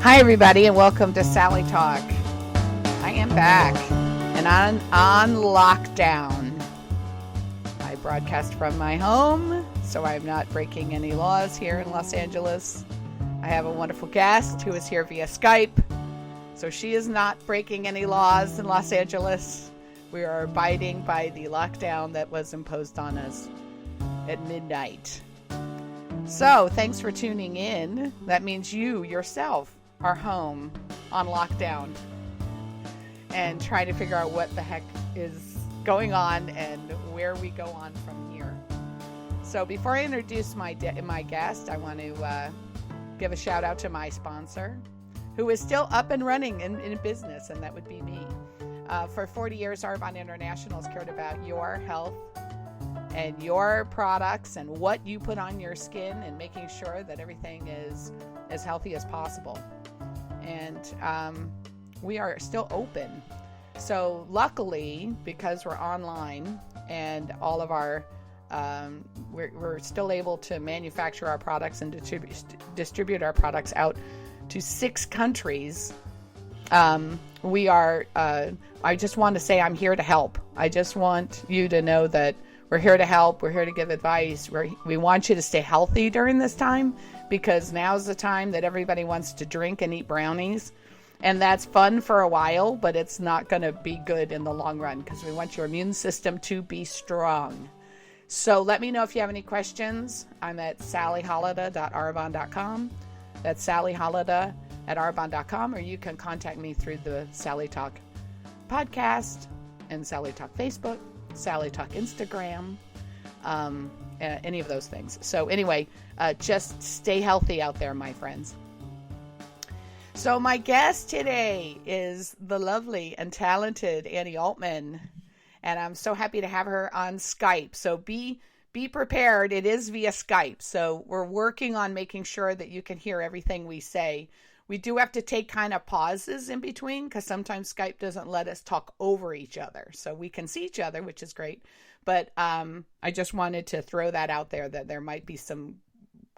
Hi, everybody, and welcome to Sally Talk. I am back and on lockdown. I broadcast from my home, so I'm not breaking any laws here in Los Angeles. I have a wonderful guest who is here via Skype, so she is not breaking any laws in Los Angeles. We are abiding by the lockdown that was imposed on us at midnight. So, thanks for tuning in. That means you yourself are home on lockdown and trying to figure out what the heck is going on and where we go on from here. So before I introduce my guest, I want to give a shout out to my sponsor, who is still up and running in business, and that would be me. For 40 years, Arbonne International has cared about your health and your products and what you put on your skin and making sure that everything is as healthy as possible. And we are still open. So luckily, because we're online and all of our, we're still able to manufacture our products and distribute our products out to 6 countries. We are, I just want to say I'm here to help. I just want you to know that we're here to help. We're here to give advice. We want you to stay healthy during this time, because now's the time that everybody wants to drink and eat brownies. And that's fun for a while, but it's not going to be good in the long run, because we want your immune system to be strong. So let me know if you have any questions. I'm at sallyholida.arbonne.com. That's sallyholida@arbonne.com, or you can contact me through the Sally Talk podcast and Sally Talk Facebook, Sally Talk Instagram, any of those things. So anyway, just stay healthy out there, my friends. So my guest today is the lovely and talented Annie Altman, and I'm so happy to have her on Skype. So be prepared. It is via Skype. So we're working on making sure that you can hear everything we say. We do have to take kind of pauses in between, because sometimes Skype doesn't let us talk over each other. So we can see each other, which is great. But I just wanted to throw that out there, that there might be some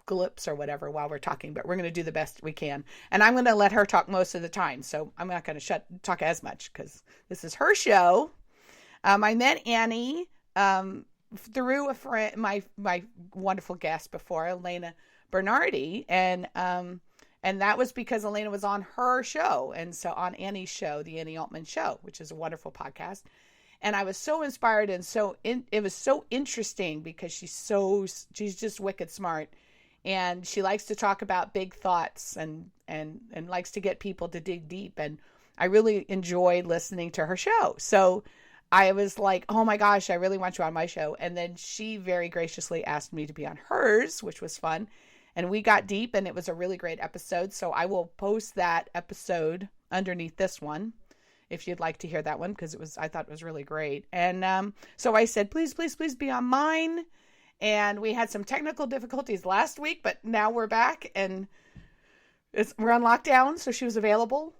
glips or whatever while we're talking, but we're going to do the best we can. And I'm going to let her talk most of the time. So I'm not going to talk as much, because this is her show. I met Annie through a friend, my wonderful guest before, Elena Bernardi, and that was because Elena was on her show, and so on Annie's show, the Annie Altman Show, which is a wonderful podcast. And I was so inspired, and it was so interesting, because she's just wicked smart, and she likes to talk about big thoughts and likes to get people to dig deep. And I really enjoyed listening to her show. So I was like, oh my gosh, I really want you on my show. And then she very graciously asked me to be on hers, which was fun. And we got deep, and it was a really great episode. So I will post that episode underneath this one, if you'd like to hear that one, because I thought it was really great. And so I said, please, please, please be on mine. And we had some technical difficulties last week, but now we're back, and we're on lockdown. So she was available.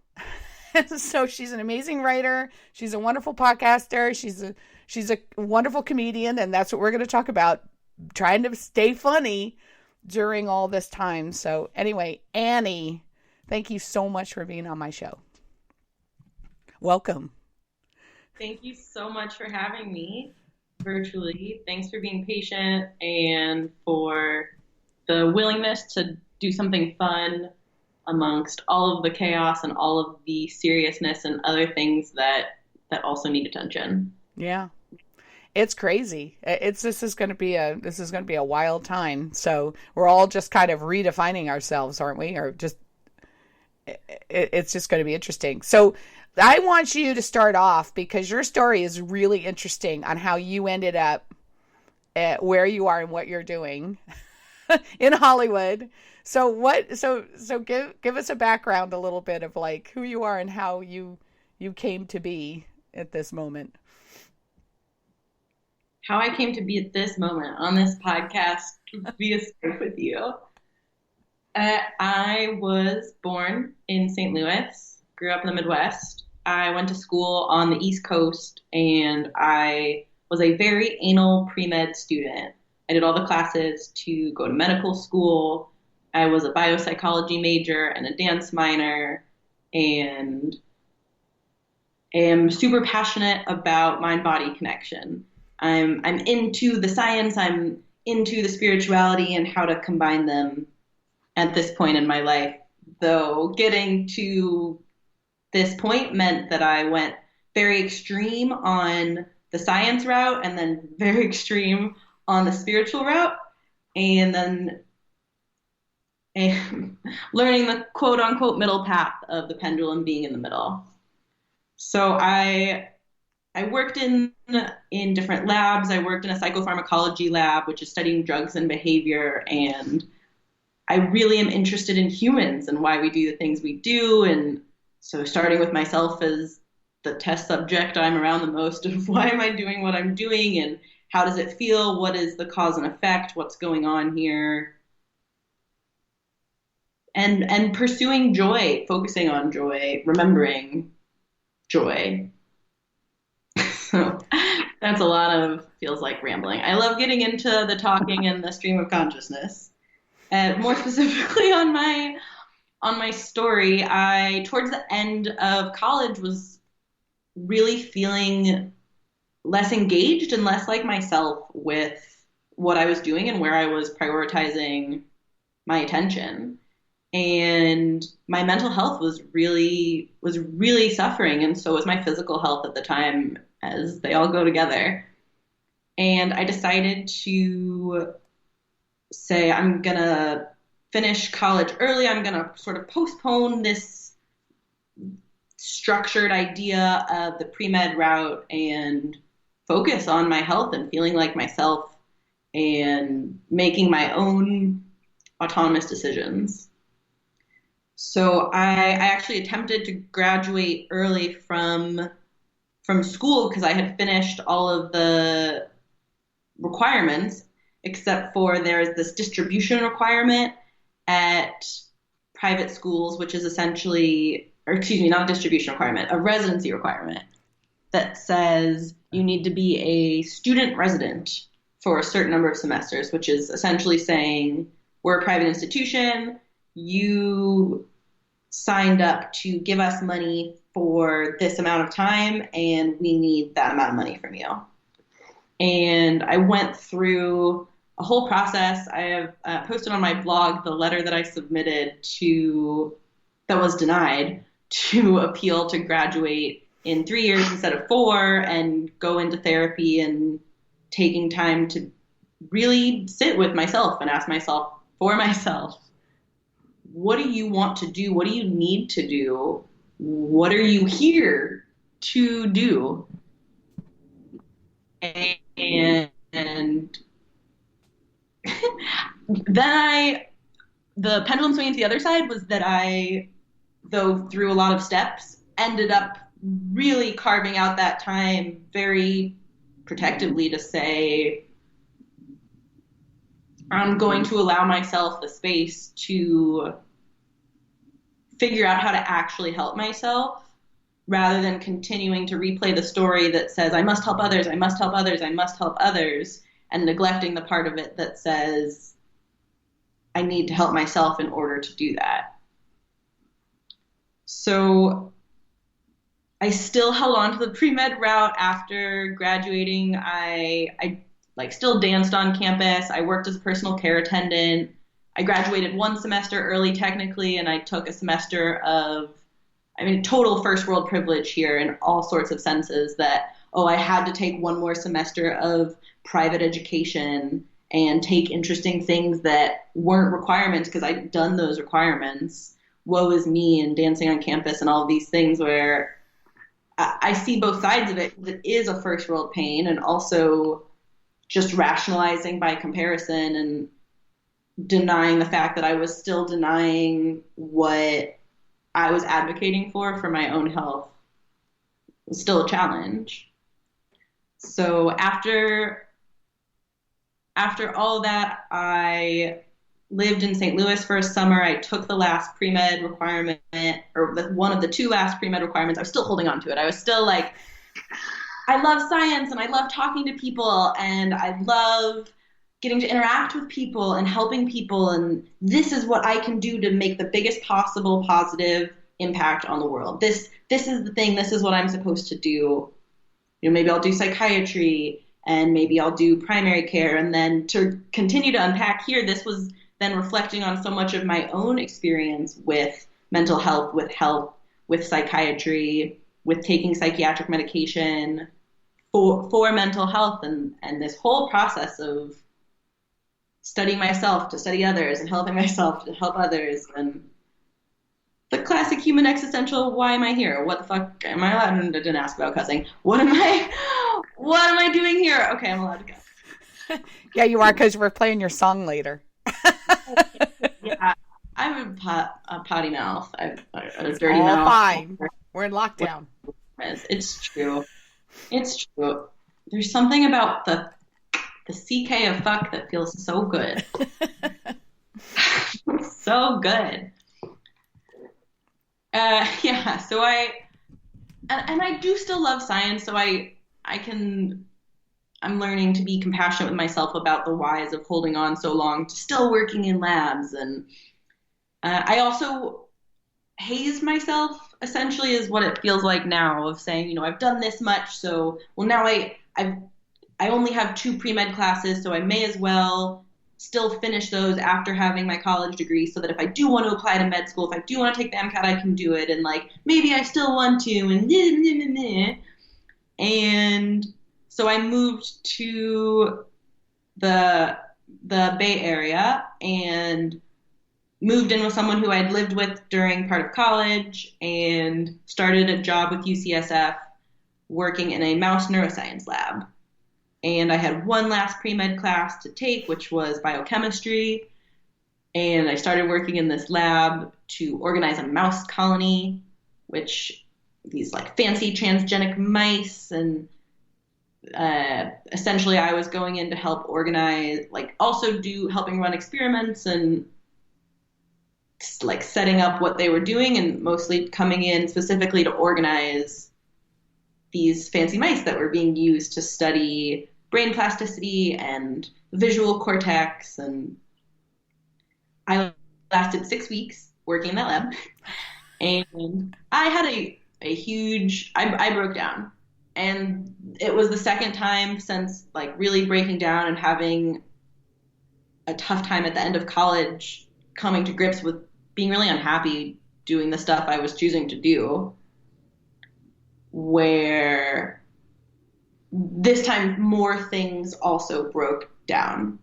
So she's an amazing writer. She's a wonderful podcaster. She's a wonderful comedian. And that's what we're going to talk about, trying to stay funny during all this time. So anyway, Annie, thank you so much for being on my show. Welcome. Thank you so much for having me virtually. Thanks for being patient and for the willingness to do something fun amongst all of the chaos and all of the seriousness and other things that also need attention. Yeah. It's crazy. This is going to be a wild time. So we're all just kind of redefining ourselves, aren't we? Or just, it's just going to be interesting. So I want you to start off, because your story is really interesting on how you ended up at where you are and what you're doing in Hollywood. So give us a background a little bit of like who you are and how you came to be at this moment. How I came to be at this moment on this podcast via Skype with you. I was born in St. Louis, grew up in the Midwest. I went to school on the East Coast, and I was a very anal pre-med student. I did all the classes to go to medical school, I was a biopsychology major and a dance minor, and am super passionate about mind-body connection. I'm into the science, I'm into the spirituality and how to combine them at this point in my life. Though getting to this point meant that I went very extreme on the science route and then very extreme on the spiritual route, and then learning the quote unquote middle path of the pendulum being in the middle. So I worked in different labs. I worked in a psychopharmacology lab, which is studying drugs and behavior, and I really am interested in humans and why we do the things we do. And so starting with myself as the test subject, I'm around the most of why am I doing what I'm doing and how does it feel? What is the cause and effect? What's going on here? And pursuing joy, focusing on joy, remembering joy. So that's a lot of, feels like rambling. I love getting into the talking and the stream of consciousness. More specifically on my story, I towards the end of college was really feeling less engaged and less like myself with what I was doing and where I was prioritizing my attention. And my mental health was really suffering, and so was my physical health at the time, as they all go together. And I decided to say, I'm gonna finish college early. I'm gonna sort of postpone this structured idea of the pre-med route and focus on my health and feeling like myself and making my own autonomous decisions. So I actually attempted to graduate early from school because I had finished all of the requirements, except for there's this distribution requirement at private schools, which is essentially, or excuse me, not a distribution requirement, a residency requirement that says you need to be a student resident for a certain number of semesters, which is essentially saying we're a private institution, you signed up to give us money for this amount of time, and we need that amount of money from you. And I went through a whole process. I have posted on my blog the letter that I submitted that was denied to appeal to graduate in 3 years instead of 4 and go into therapy and taking time to really sit with myself and ask myself for myself, what do you want to do? What do you need to do? What are you here to do? And then the pendulum swinging to the other side was that I, though through a lot of steps, ended up really carving out that time very protectively to say, I'm going to allow myself the space to figure out how to actually help myself rather than continuing to replay the story that says, I must help others, I must help others, I must help others, and neglecting the part of it that says, I need to help myself in order to do that. So I still held on to the pre-med route after graduating. I still danced on campus. I worked as a personal care attendant. I graduated 1 semester early technically, and I took a semester of, total first world privilege here in all sorts of senses that, I had to take 1 more semester of private education and take interesting things that weren't requirements because I'd done those requirements. Woe is me, and dancing on campus and all of these things where I see both sides of it. It is a first world pain, and also just rationalizing by comparison and denying the fact that I was still denying what I was advocating for my own health. It was still a challenge. So after all that, I lived in St. Louis for a summer. I took the last pre-med requirement, or one of the 2 last pre-med requirements. I was still holding on to it. I was still like, I love science and I love talking to people and I love getting to interact with people and helping people, and this is what I can do to make the biggest possible positive impact on the world. This is the thing. This is what I'm supposed to do. Maybe I'll do psychiatry, and maybe I'll do primary care. And then to continue to unpack here, this was then reflecting on so much of my own experience with mental health, with psychiatry, with taking psychiatric medication for mental health, and this whole process of studying myself to study others and helping myself to help others, and the classic human existential, why am I here? What the fuck am I allowed? I didn't ask about cussing. What am I doing here? Okay, I'm allowed to cuss. Yeah, you are, because we're playing your song later. Yeah, I have a potty mouth. I have a dirty mouth. Fine. We're in lockdown. It's true. It's true. There's something about the CK of fuck that feels so good. So good. Yeah, so I do still love science, so I'm learning to be compassionate with myself about the whys of holding on so long to still working in labs. And I also haze myself, essentially, is what it feels like now, of saying, I've done this much, so, well, now I only have 2 pre-med classes, so I may as well still finish those after having my college degree, so that if I do want to apply to med school, if I do want to take the MCAT, I can do it, and maybe I still want to, and so I moved to the Bay Area and moved in with someone who I'd lived with during part of college, and started a job with UCSF working in a mouse neuroscience lab. And I had one last pre-med class to take, which was biochemistry. And I started working in this lab to organize a mouse colony, which these fancy transgenic mice. And essentially I was going in to help organize, also helping run experiments and setting up what they were doing, and mostly coming in specifically to organize these fancy mice that were being used to study brain plasticity and visual cortex. And I lasted 6 weeks working in that lab, and I had a huge, I broke down, and it was the second time since really breaking down and having a tough time at the end of college, coming to grips with being really unhappy doing the stuff I was choosing to do, where this time more things also broke down.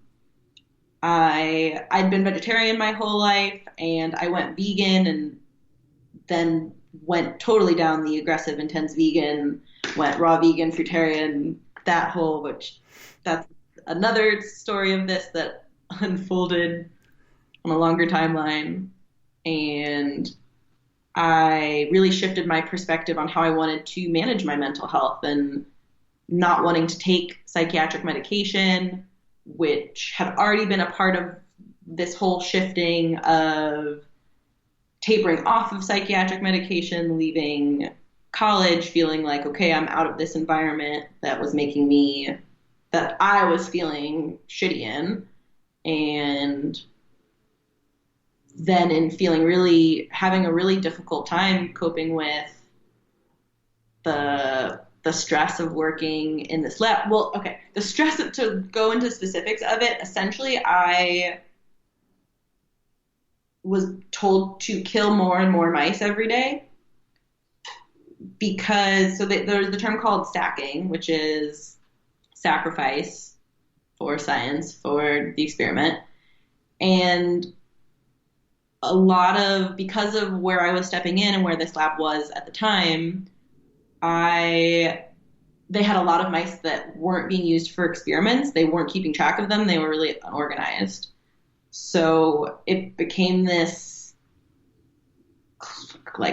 I'd been vegetarian my whole life, and I went vegan, and then went totally down the aggressive, intense vegan, went raw vegan, fruitarian, that's another story of this that unfolded on a longer timeline. And I really shifted my perspective on how I wanted to manage my mental health, and not wanting to take psychiatric medication, which had already been a part of this whole shifting of tapering off of psychiatric medication, leaving college feeling like, okay, I'm out of this environment that I was feeling shitty in. And then having a really difficult time coping with the stress of working in this lab. Well, okay, the stress, to go into specifics of it, essentially I was told to kill more and more mice every day, because there's the term called stacking, which is sacrifice for science, for the experiment. And because of where I was stepping in and where this lab was at the time, they had a lot of mice that weren't being used for experiments. They weren't keeping track of them. They were really unorganized. So it became this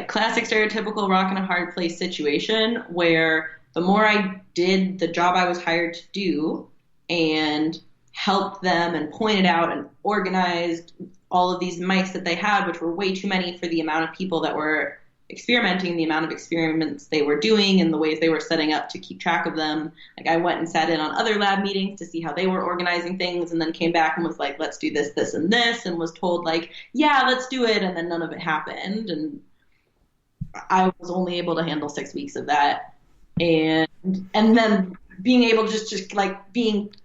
classic stereotypical rock and a hard place situation, where the more I did the job I was hired to do and helped them and pointed out and organized all of these mice that they had, which were way too many for the amount of people that were experimenting, the amount of experiments they were doing and the ways they were setting up to keep track of them. Like I went and sat in on other lab meetings to see how they were organizing things, and then came back and was like, let's do this, this, and this, and was told like, yeah, let's do it. And then none of it happened. And I was only able to handle 6 weeks of that. And then being able to just like being,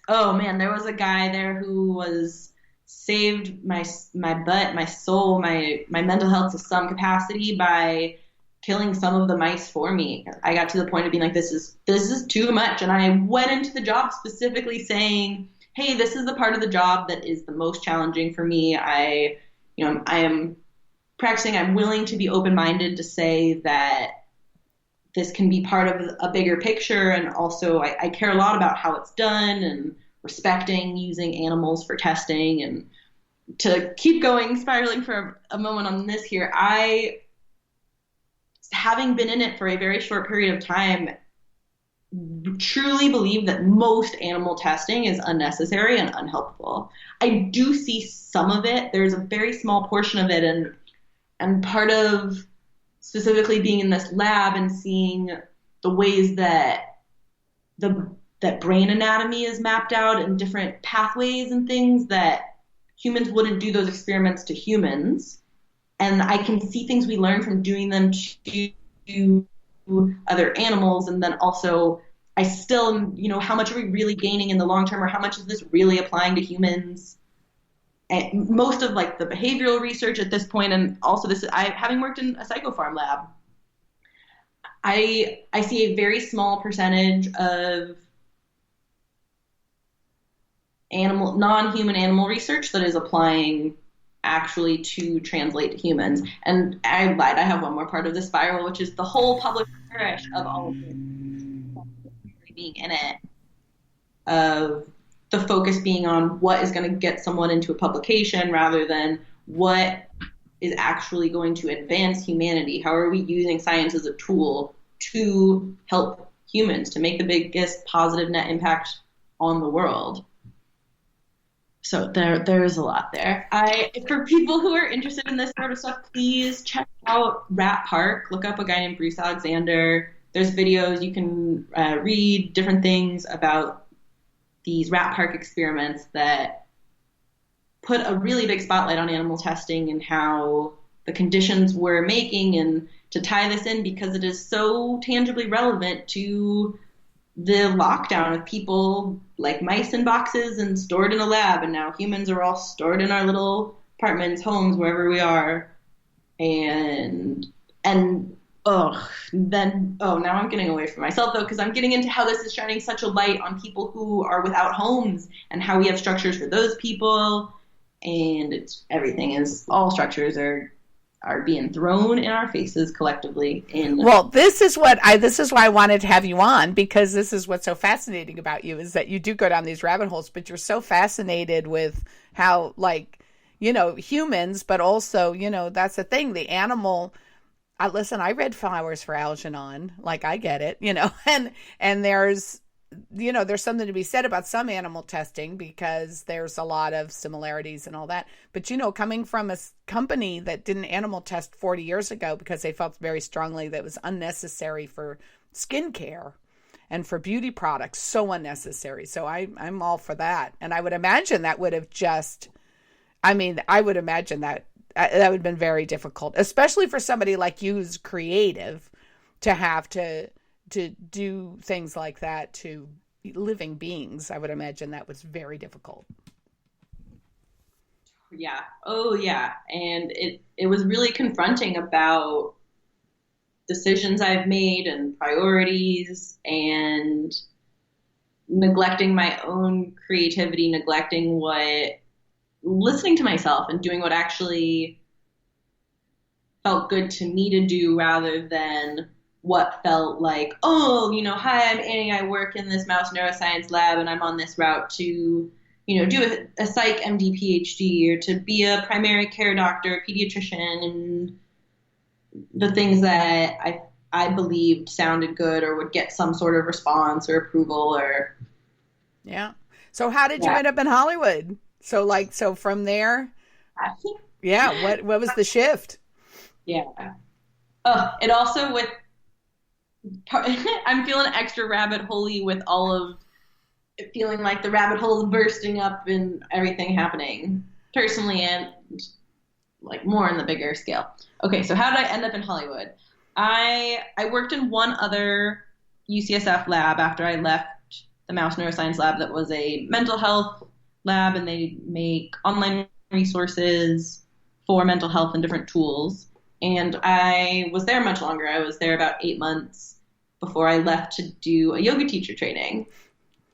oh man, there was a guy there who was saved my butt, my soul, my mental health to some capacity by killing some of the mice for me. I got to the point of being like, this is too much. And I went into the job specifically saying, hey, this is the part of the job that is the most challenging for me. I am practicing. I'm willing to be open-minded to say that this can be part of a bigger picture. And also I care a lot about how it's done and respecting using animals for testing. And to keep going, spiraling for a moment on this here, I, having been in it for a very short period of time, truly believe that most animal testing is unnecessary and unhelpful. I do see some of it. There's a very small portion of it, and part of specifically being in this lab and seeing the ways that that brain anatomy is mapped out and different pathways and things that humans wouldn't do those experiments to humans. And I can see things we learn from doing them to other animals. And then also I still, how much are we really gaining in the long term, or how much is this really applying to humans? And most of like the behavioral research at this point, and also having worked in a psychopharm lab, I see a very small percentage of non-human animal research that is applying actually to translate to humans. And I lied, I have one more part of the spiral, which is the whole public flourish of all of this being in it, of the focus being on what is going to get someone into a publication rather than what is actually going to advance humanity. How are we using science as a tool to help humans, to make the biggest positive net impact on the world? So there is a lot there. For people who are interested in this sort of stuff, please check out Rat Park. Look up a guy named Bruce Alexander. There's videos. You can read different things about these Rat Park experiments that put a really big spotlight on animal testing and how the conditions we're making, and to tie this in because it is so tangibly relevant to the lockdown of people like mice in boxes and stored in a lab, and now humans are all stored in our little apartments, homes, wherever we are. Now I'm getting away from myself though, because I'm getting into how this is shining such a light on people who are without homes and how we have structures for those people, and all structures are being thrown in our faces collectively. Well, this is why I wanted to have you on, because this is what's so fascinating about you, is that you do go down these rabbit holes, but you're so fascinated with how, like, humans, but also, that's the thing, the animal. I read Flowers for Algernon, like I get it, and there's something to be said about some animal testing because there's a lot of similarities and all that. But, coming from a company that didn't animal test 40 years ago because they felt very strongly that it was unnecessary for skincare and for beauty products, so unnecessary. So I'm all for that. And I would imagine that would have that would have been very difficult, especially for somebody like you who's creative, to have to do things like that to living beings. I would imagine that was very difficult. Yeah. Oh, yeah. And it was really confronting about decisions I've made and priorities, and neglecting my own creativity, listening to myself and doing what actually felt good to me to do rather than what felt like, hi, I'm Annie, I work in this mouse neuroscience lab and I'm on this route to, do a psych MD PhD, or to be a primary care doctor, pediatrician, and the things that I believed sounded good or would get some sort of response or approval or. Yeah. So how did you end up in Hollywood? So from there, what was the shift? Yeah. It also with I'm feeling extra rabbit holey with all of it feeling like the rabbit hole is bursting up and everything happening personally and like more on the bigger scale. Okay, so how did I end up in Hollywood? I worked in one other UCSF lab after I left the mouse neuroscience lab that was a mental health lab, and they make online resources for mental health and different tools. And I was there much longer. I was there about 8 months before I left to do a yoga teacher training.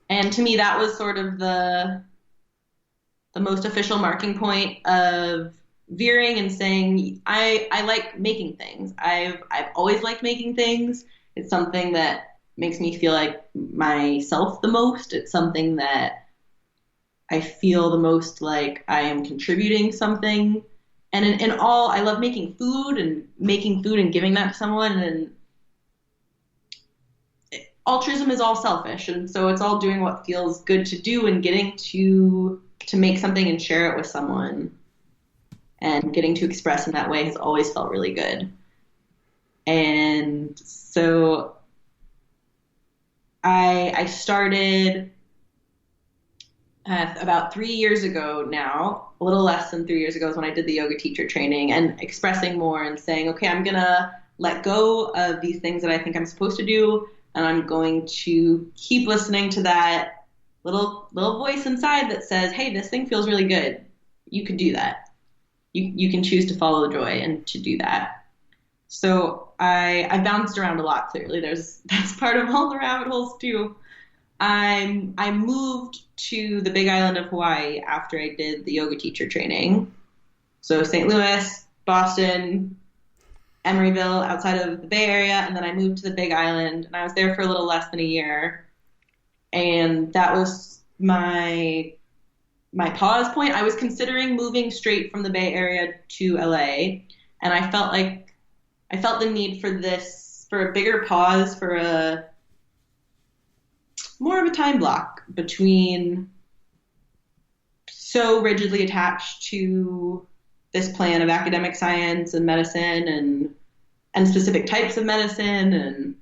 And to me, that was sort of the most official marking point of veering and saying, I like making things. I've always liked making things. It's something that makes me feel like myself the most. It's something that I feel the most like I am contributing something. And in all, I love making food and giving that to someone. And altruism is all selfish. And so it's all doing what feels good to do and getting to make something and share it with someone. And getting to express in that way has always felt really good. And so I started about 3 years ago now, a little less than 3 years ago is when I did the yoga teacher training, and expressing more and saying, okay, I'm going to let go of these things that I think I'm supposed to do, and I'm going to keep listening to that little voice inside that says, hey, this thing feels really good. You could do that. You can choose to follow the joy and to do that. So I bounced around a lot, clearly. That's part of all the rabbit holes, too. I moved to the Big Island of Hawaii after I did the yoga teacher training. So St. Louis, Boston, Emeryville, outside of the Bay Area, and then I moved to the Big Island, and I was there for a little less than a year. And that was my pause point. I was considering moving straight from the Bay Area to LA, and I felt the need for a bigger pause, for a more of a time block between so rigidly attached to this plan of academic science and medicine and specific types of medicine, and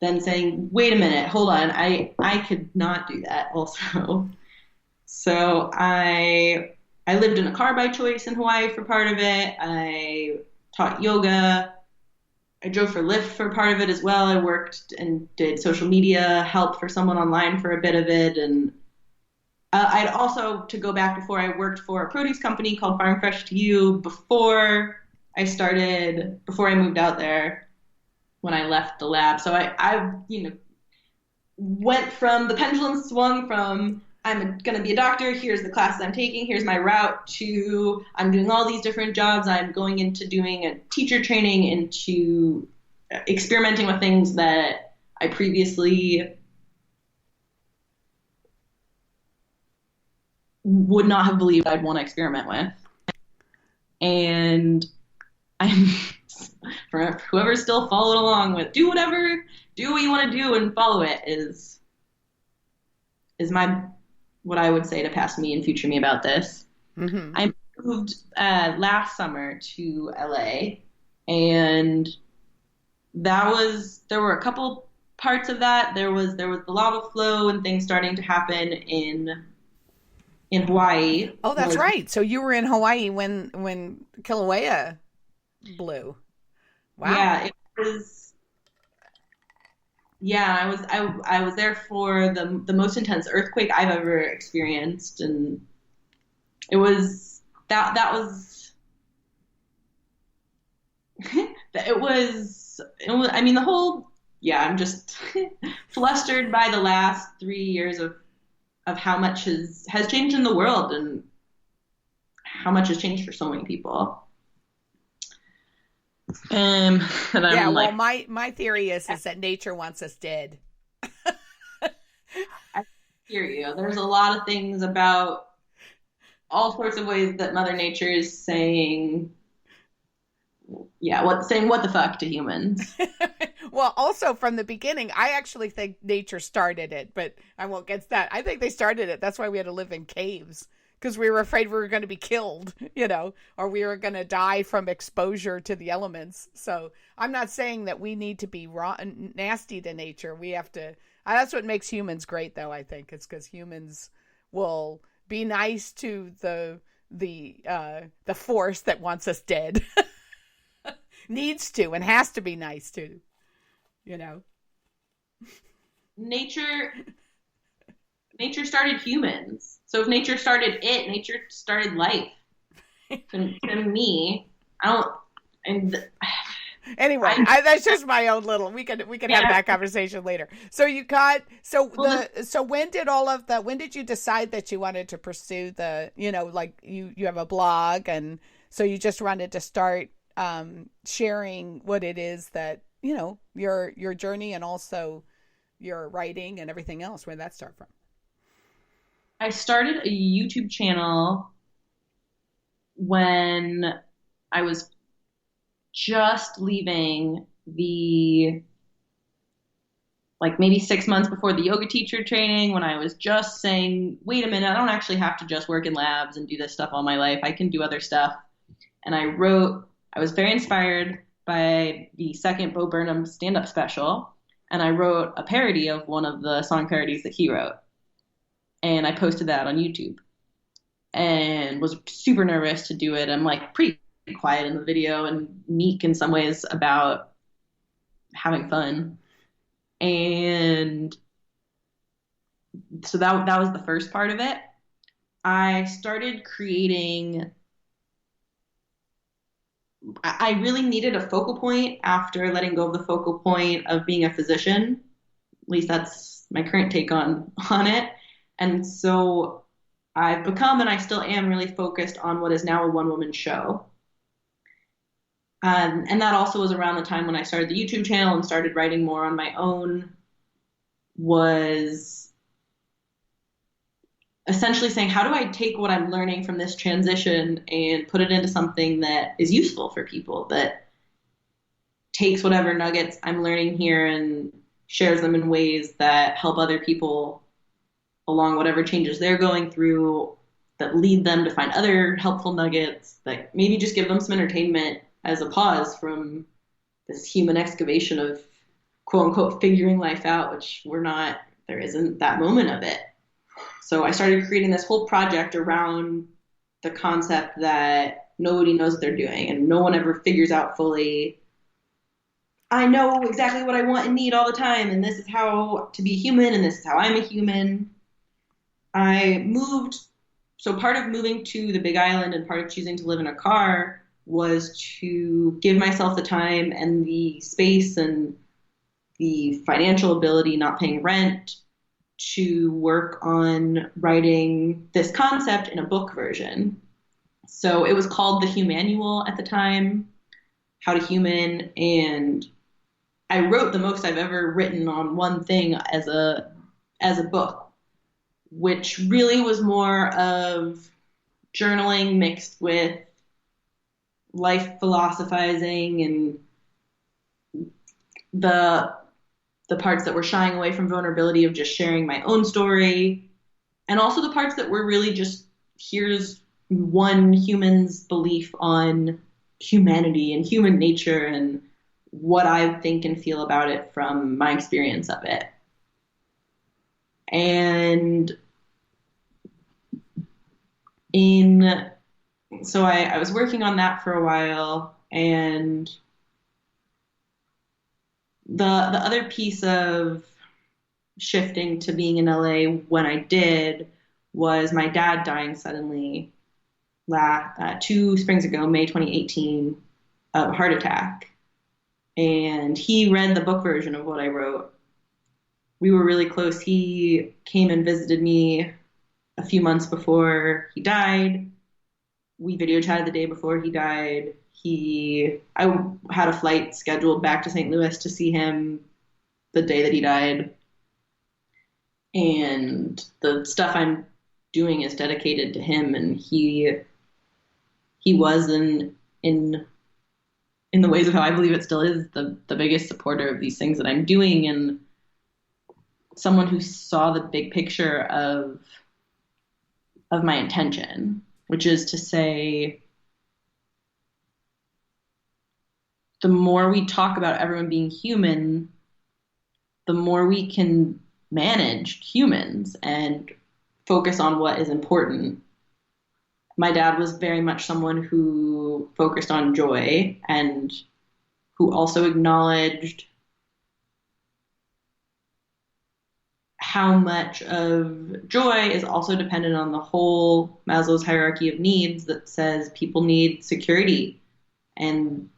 then saying, wait a minute, hold on, I could not do that also. So I lived in a car by choice in Hawaii for part of it. I taught yoga. I drove for Lyft for part of it as well. I worked and did social media help for someone online for a bit of it. And I'd also, to go back before, I worked for a produce company called Farm Fresh to You before I moved out there when I left the lab. So I went from, the pendulum swung from, I'm going to be a doctor, here's the classes I'm taking, here's my route, to I'm doing all these different jobs, I'm going into doing a teacher training, into experimenting with things that I previously would not have believed I'd want to experiment with. And I'm, for whoever's still following along with, do what you want to do and follow it, is what I would say to past me and future me about this. Mm-hmm. I moved last summer to LA, and there were a couple parts of that. There was the lava flow and things starting to happen in Hawaii. Oh, that's right. So you were in Hawaii when Kilauea blew. Wow. Yeah, it was. Yeah, I was there for the most intense earthquake I've ever experienced, and it was I mean, the whole, I'm just flustered by the last 3 years of how much has changed in the world and how much has changed for so many people. And I'm well, my theory is that nature wants us dead. I hear you. There's a lot of things about all sorts of ways that Mother Nature is saying, what the fuck to humans. Well, also from the beginning, I actually think nature started it, but I won't get to that. I think they started it. That's why we had to live in caves, because we were afraid we were going to be killed, or we were going to die from exposure to the elements. So I'm not saying that we need to be raw and nasty to nature. We have to. That's what makes humans great, though. I think it's because humans will be nice to the force that wants us dead. Needs to and has to be nice to, Nature started humans. So if nature started nature started life. To me, I don't. Anyway, that's just my own little. We can have that conversation later. So when did you decide that you wanted to pursue like you have a blog, and so you just wanted to start sharing what it is that your journey and also your writing and everything else. Where did that start from? I started a YouTube channel when I was just leaving maybe 6 months before the yoga teacher training, when I was just saying, wait a minute, I don't actually have to just work in labs and do this stuff all my life. I can do other stuff. And I was very inspired by the second Bo Burnham stand-up special. And I wrote a parody of one of the song parodies that he wrote. And I posted that on YouTube and was super nervous to do it. I'm pretty quiet in the video and meek in some ways about having fun. And so that was the first part of it. I started creating. I really needed a focal point after letting go of the focal point of being a physician. At least that's my current take on it. And so I've become, and I still am, really focused on what is now a one-woman show. And that also was around the time when I started the YouTube channel and started writing more on my own, was essentially saying, how do I take what I'm learning from this transition and put it into something that is useful for people, that takes whatever nuggets I'm learning here and shares them in ways that help other people along whatever changes they're going through, that lead them to find other helpful nuggets, that maybe just give them some entertainment as a pause from this human excavation of quote unquote figuring life out, which there isn't that moment of it. So I started creating this whole project around the concept that nobody knows what they're doing and no one ever figures out fully, I know exactly what I want and need all the time, and this is how to be human, and this is how I'm a human. So part of moving to the Big Island and part of choosing to live in a car was to give myself the time and the space and the financial ability, not paying rent, to work on writing this concept in a book version. So it was called The Humanual at the time, How to Human, and I wrote the most I've ever written on one thing as a book, which really was more of journaling mixed with life philosophizing and the parts that were shying away from vulnerability of just sharing my own story, and also the parts that were really just, here's one human's belief on humanity and human nature and what I think and feel about it from my experience of it. And so I was working on that for a while, and the other piece of shifting to being in LA when I did was my dad dying suddenly 2 springs ago, May 2018, of a heart attack. And he read the book version of what I wrote. We were really close. He came and visited me a few months before he died. We video chatted the day before he died. I had a flight scheduled back to St. Louis to see him the day that he died. And the stuff I'm doing is dedicated to him, and he was in the ways of how I believe it still is the biggest supporter of these things that I'm doing, and someone who saw the big picture of of my intention, which is to say, the more we talk about everyone being human, the more we can manage humans and focus on what is important. My dad was very much someone who focused on joy and who also acknowledged how much of joy is also dependent on the whole Maslow's hierarchy of needs that says people need security, and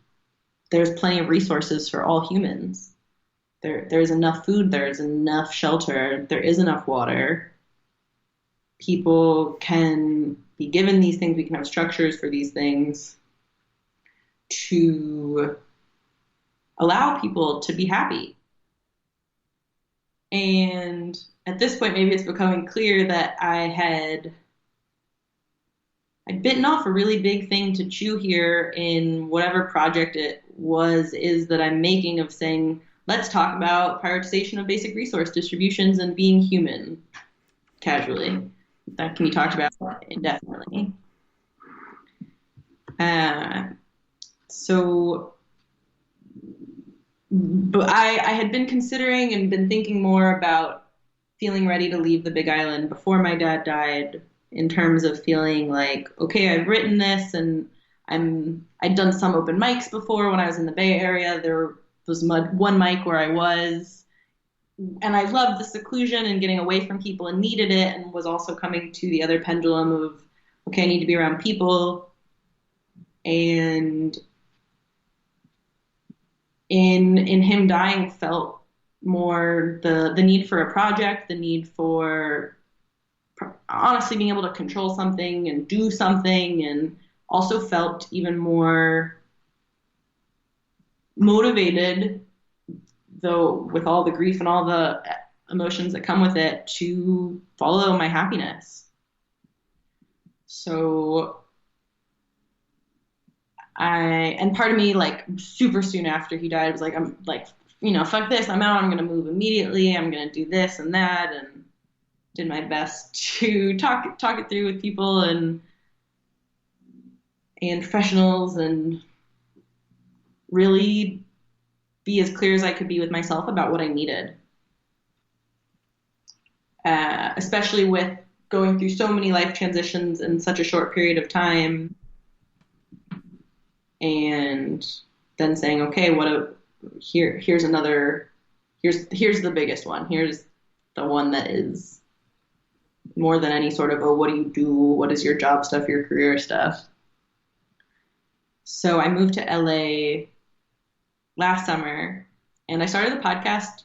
there's plenty of resources for all humans. There's enough food, there's enough shelter, there is enough water. People can be given these things, we can have structures for these things to allow people to be happy. And at this point, maybe it's becoming clear that I'd bitten off a really big thing to chew here in whatever project is that I'm making, of saying, let's talk about prioritization of basic resource distributions and being human casually. That can be talked about indefinitely. But I had been considering and been thinking more about feeling ready to leave the Big Island before my dad died, in terms of feeling like, okay, I've written this, and I'd done some open mics before when I was in the Bay Area. There was one mic where I was, and I loved the seclusion and getting away from people and needed it, and was also coming to the other pendulum of, okay, I need to be around people. And in him dying, felt more the need for a project, the need for honestly being able to control something and do something, and also felt even more motivated, though with all the grief and all the emotions that come with it, to follow my happiness. So and part of me, like, super soon after he died, was like, I'm like, fuck this, I'm out, I'm going to move immediately, I'm going to do this and that, and did my best to talk it through with people and professionals, and really be as clear as I could be with myself about what I needed. Especially with going through so many life transitions in such a short period of time, and then saying, okay, here's the biggest one. Here's the one that is more than any sort of, oh, what do you do? What is your job stuff, your career stuff? So I moved to LA last summer, and I started the podcast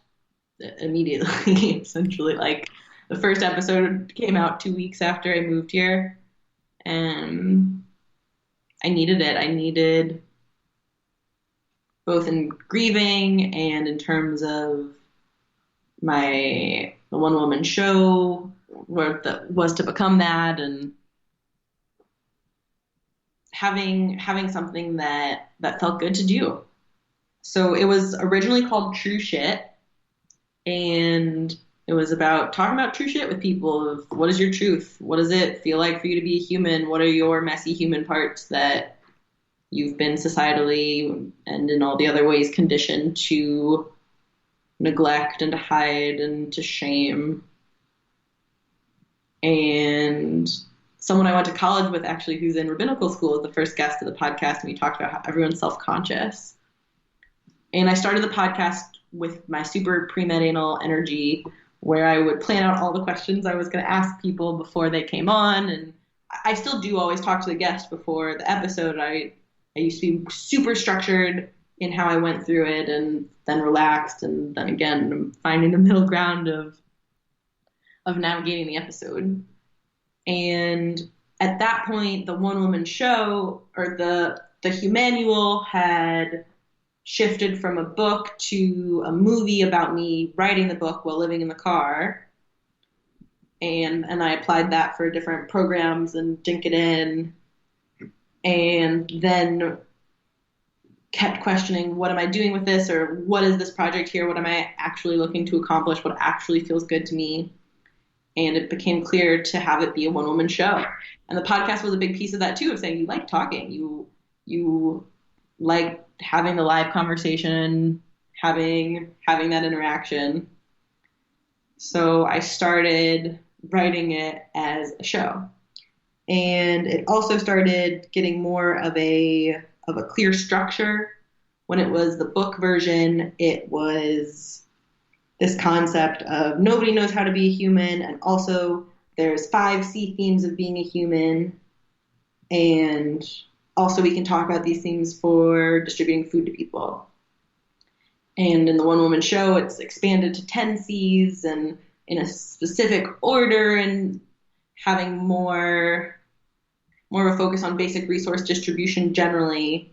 immediately. Essentially, like, the first episode came out 2 weeks after I moved here, and I needed it. I needed, both in grieving and in terms of the one woman show, where that was to become that, and having something that felt good to do. So it was originally called True Shit, and it was about talking about true shit with people. Of what is your truth? What does it feel like for you to be a human? What are your messy human parts that you've been societally and in all the other ways conditioned to neglect and to hide and to shame? And someone I went to college with, actually, who's in rabbinical school, was the first guest of the podcast, and we talked about how everyone's self-conscious. And I started the podcast with my super pre-med anal energy, where I would plan out all the questions I was going to ask people before they came on. And I still do always talk to the guest before the episode. I used to be super structured in how I went through it, and then relaxed, and then again finding the middle ground of navigating the episode. And at that point, the one woman show, or the Humanual, had shifted from a book to a movie about me writing the book while living in the car. And I applied that for different programs and didn't get in. And then kept questioning, what am I doing with this? Or what is this project here? What am I actually looking to accomplish? What actually feels good to me? and it became clear to have it be a one-woman show. And the podcast was a big piece of that too, of saying you like talking, you like having the live conversation, having that interaction. So I started writing it as a show. And it also started getting more of a clear structure. When it was the book version, it was this concept of nobody knows how to be a human, and also there's 5 C themes of being a human, and also we can talk about these themes for distributing food to people. And in the one-woman show, it's expanded to 10 C's and in a specific order, and having more of a focus on basic resource distribution generally.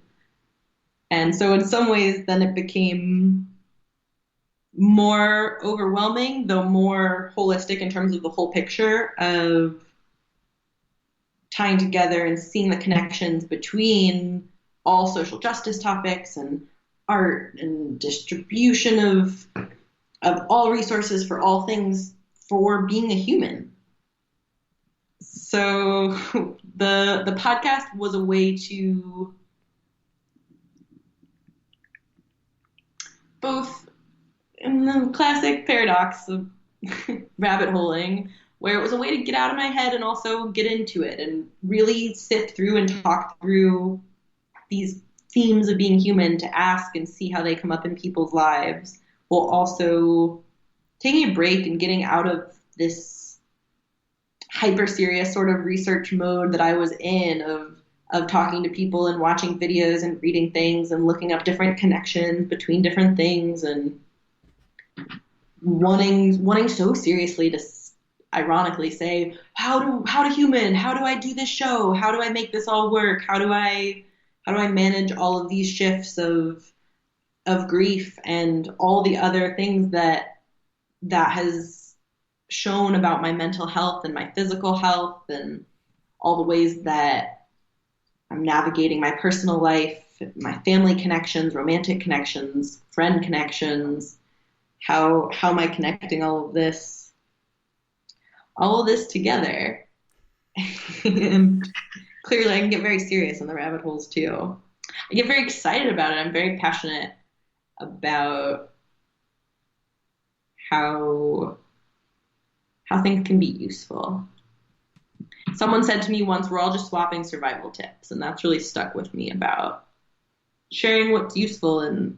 And so in some ways, then it became more overwhelming, though more holistic in terms of the whole picture of tying together and seeing the connections between all social justice topics and art and distribution of all resources for all things for being a human. So the podcast was a way to both, in the classic paradox of rabbit holing, where it was a way to get out of my head and also get into it and really sift through and talk through these themes of being human, to ask and see how they come up in people's lives, while also taking a break and getting out of this hyper serious sort of research mode that I was in of talking to people and watching videos and reading things and looking up different connections between different things, and wanting so seriously to ironically say, how do I do this show? How do I make this all work? How do I manage all of these shifts of grief and all the other things that has shown about my mental health and my physical health, and all the ways that I'm navigating my personal life, my family connections, romantic connections, friend connections. How am I connecting all of this together? And clearly I can get very serious in the rabbit holes too. I get very excited about it. I'm very passionate about how things can be useful. Someone said to me once, we're all just swapping survival tips, and that's really stuck with me, about sharing what's useful and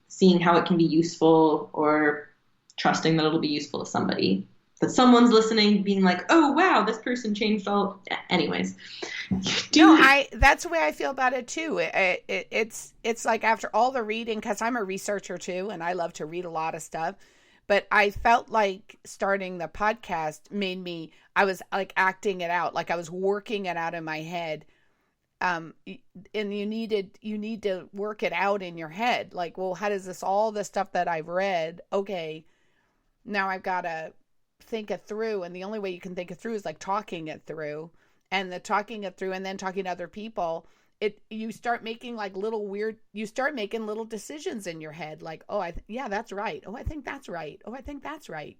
seeing how it can be useful, or trusting that it'll be useful to somebody. That someone's listening, being like, oh, wow, this person changed all. Anyways. That's the way I feel about it too. It's like after all the reading, because I'm a researcher too, and I love to read a lot of stuff. But I felt like starting the podcast I was like acting it out, like I was working it out in my head. And you need to work it out in your head. Like, well, how does all the stuff that I've read, okay, now I've got to think it through. And the only way you can think it through is like talking it through, and talking it through and then talking to other people. You start making like you start making little decisions in your head. Like, oh, yeah, that's right. Oh, I think that's right. Oh, I think that's right.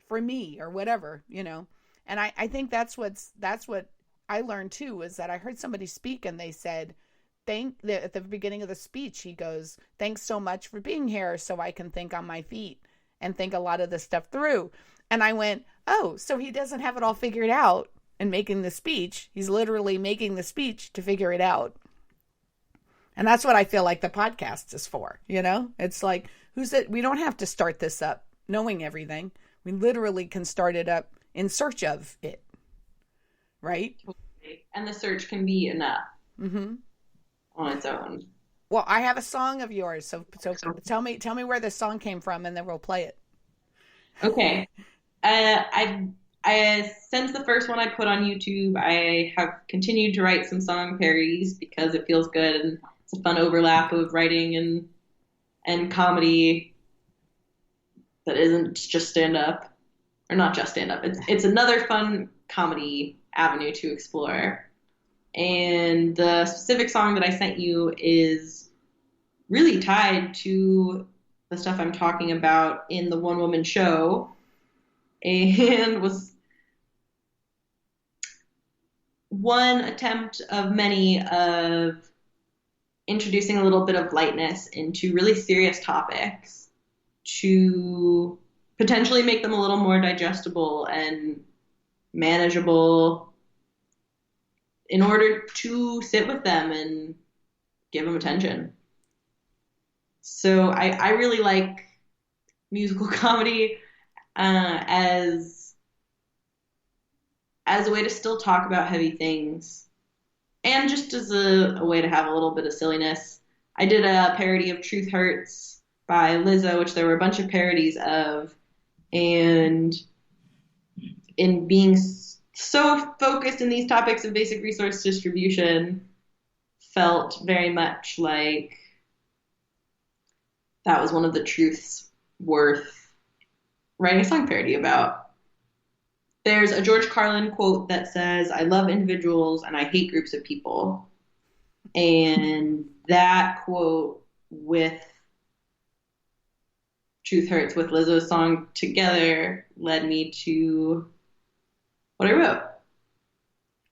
For me or whatever, and I think that's what I learned too, is that I heard somebody speak and they said, at the beginning of the speech, he goes, thanks so much for being here so I can think on my feet and think a lot of this stuff through. And I went, oh, so he doesn't have it all figured out and making the speech. He's literally making the speech to figure it out. And that's what I feel like the podcast is for. It's like, we don't have to start this up knowing everything. We literally can start it up in search of it. Right? And the search can be enough on its own. Well, I have a song of yours. So tell me where this song came from, and then we'll play it. Okay. I since the first one I put on YouTube, I have continued to write some song parodies because it feels good, and it's a fun overlap of writing and comedy that isn't just stand up, or not just stand up. It's another fun comedy avenue to explore. And the specific song that I sent you is really tied to the stuff I'm talking about in the one woman show. and was one attempt of many of introducing a little bit of lightness into really serious topics to potentially make them a little more digestible and manageable in order to sit with them and give them attention. So I really like musical comedy as a way to still talk about heavy things and just as a way to have a little bit of silliness. I did a parody of Truth Hurts by Lizzo, which there were a bunch of parodies of, and in being so focused in these topics of basic resource distribution, felt very much like that was one of the truths worth writing a song parody about. There's a George Carlin quote that says, "I love individuals and I hate groups of people." And that quote with Truth Hurts with Lizzo's song together led me to what I wrote.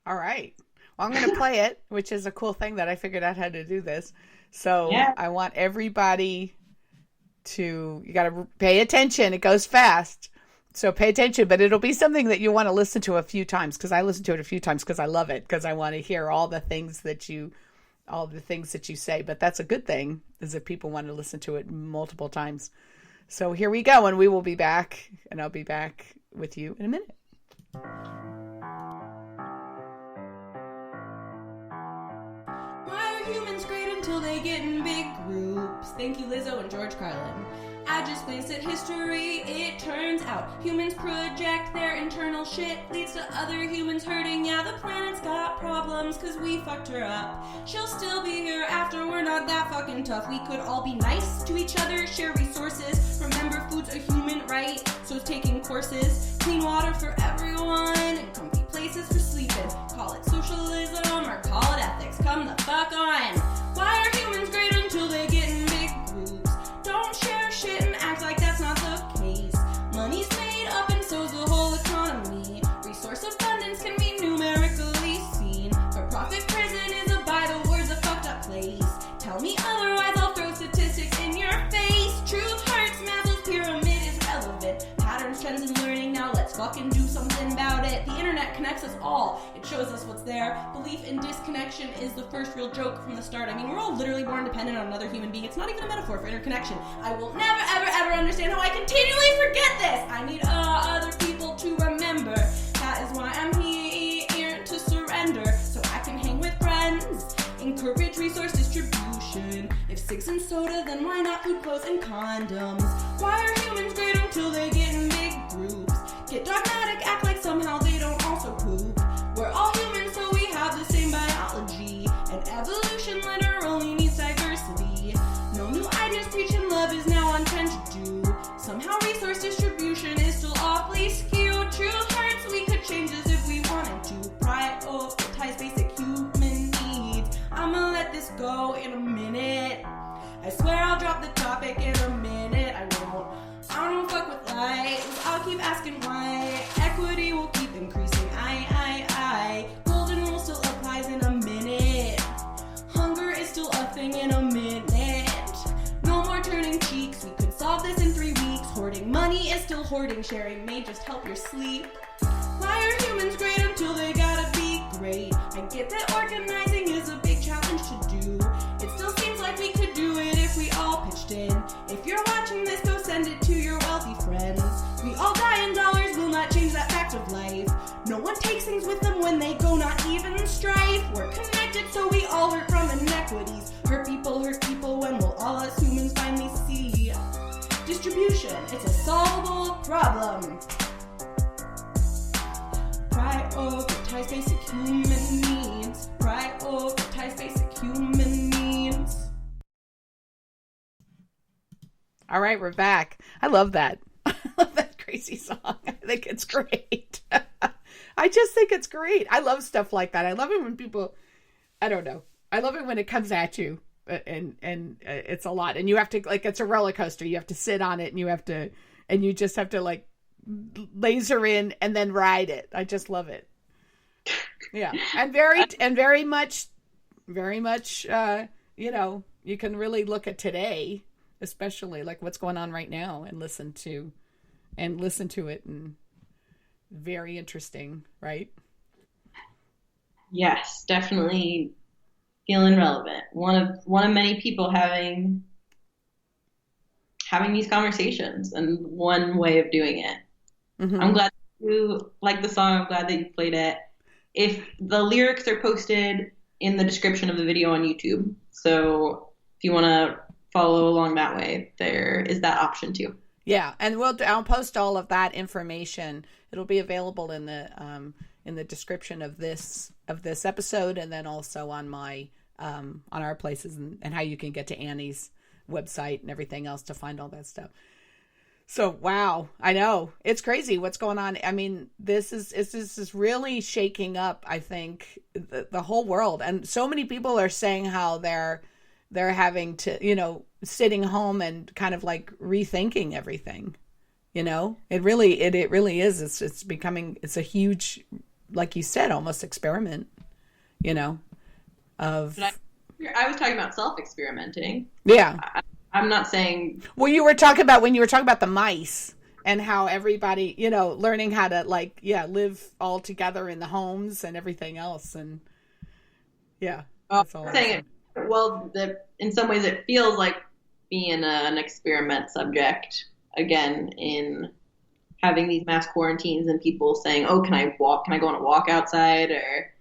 All right. Well, I'm going to play it, which is a cool thing that I figured out how to do this. So yeah. I want everybody you got to pay attention. It goes fast. So pay attention, but it'll be something that you want to listen to a few times, because I listen to it a few times because I love it, because I want to hear all the things that you say. But that's a good thing, is that people want to listen to it multiple times. So here we go, and we will be back, and I'll be back with you in a minute. Why are humans great until they get in big groups? Thank you, Lizzo and George Carlin. I just glanced at history, it turns out humans project their internal shit, leads to other humans hurting. Yeah, the planet's got problems cause we fucked her up. She'll still be here after we're not that fucking tough. We could all be nice to each other, share resources. Remember, food's a human right, so it's taking courses. Clean water for everyone, and comfy places for sleeping. Call it socialism or call it ethics, come the fuck on. Why are humans great until they get in big groups? Don't share shit and act like that's not the case. Money's made up and so's the whole economy. Resource abundance can be numerically seen. For profit prison is a vital word's a fucked up place. Tell me otherwise, I'll throw statistics in your face. Truth hurts, Maslow's pyramid is relevant. Patterns, trends, and learning, now let's fucking do something about it. The internet connects us all. It shows us what's there. Belief in disconnection is the first real joke from the start. I mean, we're all literally born dependent on another human being. It's not even a metaphor for interconnection. I will never, ever, ever understand how I continually forget this. I need other people to remember. That is why I'm here to surrender, so I can hang with friends. Encourage resource distribution. If cigs and soda, then why not food, clothes, and condoms? Why are humans great until they get in big groups? Get dogmatic, act like somehow they don't also poop. We're all humans, so we have the same biology. And evolution literally needs diversity. No new ideas preaching love is now on trend to do. Somehow resource distribution is still awfully skewed. Truth hurts, we could change this if we wanted to. Prioritize basic human needs. I'ma let this go in a minute. I swear I'll drop the topic in a minute. I don't fuck with lies. I'll keep asking why. Equity will keep increasing. Golden rule still applies in a minute. Hunger is still a thing in a minute. No more turning cheeks. We could solve this in 3 weeks. Hoarding money is still hoarding. Sharing may just help your sleep. Why are humans great until they gotta be great? I get that organizing is a big challenge to do. It still seems like we could do it if we all pitched in. If you're watching this, go send it to your wealthy friends. We all die and dollars will not change that fact of life. No one takes things with them when they go, not even strife. We're connected, so we all hurt from inequities. Hurt people, when will all us humans finally see distribution? It's a solvable problem. Prioritize basic human needs. Prioritize basic human needs. All right, we're back. I love that. I love that crazy song. I think it's great. I just think it's great. I love stuff like that. I love it when people, I don't know. I love it when it comes at you and it's a lot. And you have to, like, it's a roller coaster. You have to sit on it and you just have to, like, laser in and then ride it. I just love it. Yeah. And very much, you know, you can really look at today, especially like what's going on right now, and listen to it, and very interesting, right? Yes, definitely feeling relevant. One of many people having these conversations, and one way of doing it. Mm-hmm. I'm glad you like the song. I'm glad that you played it. If the lyrics are posted in the description of the video on YouTube, so if you want to follow along that way, there is that option too. Yeah, and I'll post all of that information. It'll be available in the description of this episode, and then also on my on our places, and how you can get to Annie's website and everything else to find all that stuff. So wow, I know it's crazy what's going on. I mean, this is really shaking up, I think, the whole world, and so many people are saying how they're having to, you know, sitting home and kind of like rethinking everything. You know, it really is. It's becoming, it's a huge, like you said, almost experiment. You know, of. I was talking about self-experimenting. Yeah. I'm not saying. Well, you were talking about when you were talking about the mice and how everybody, you know, learning how to live all together in the homes and everything else, and yeah. That's all I'm saying. Well, in some ways, it feels like being an experiment subject again, in having these mass quarantines and people saying, "Oh, can I walk? Can I go on a walk outside? Or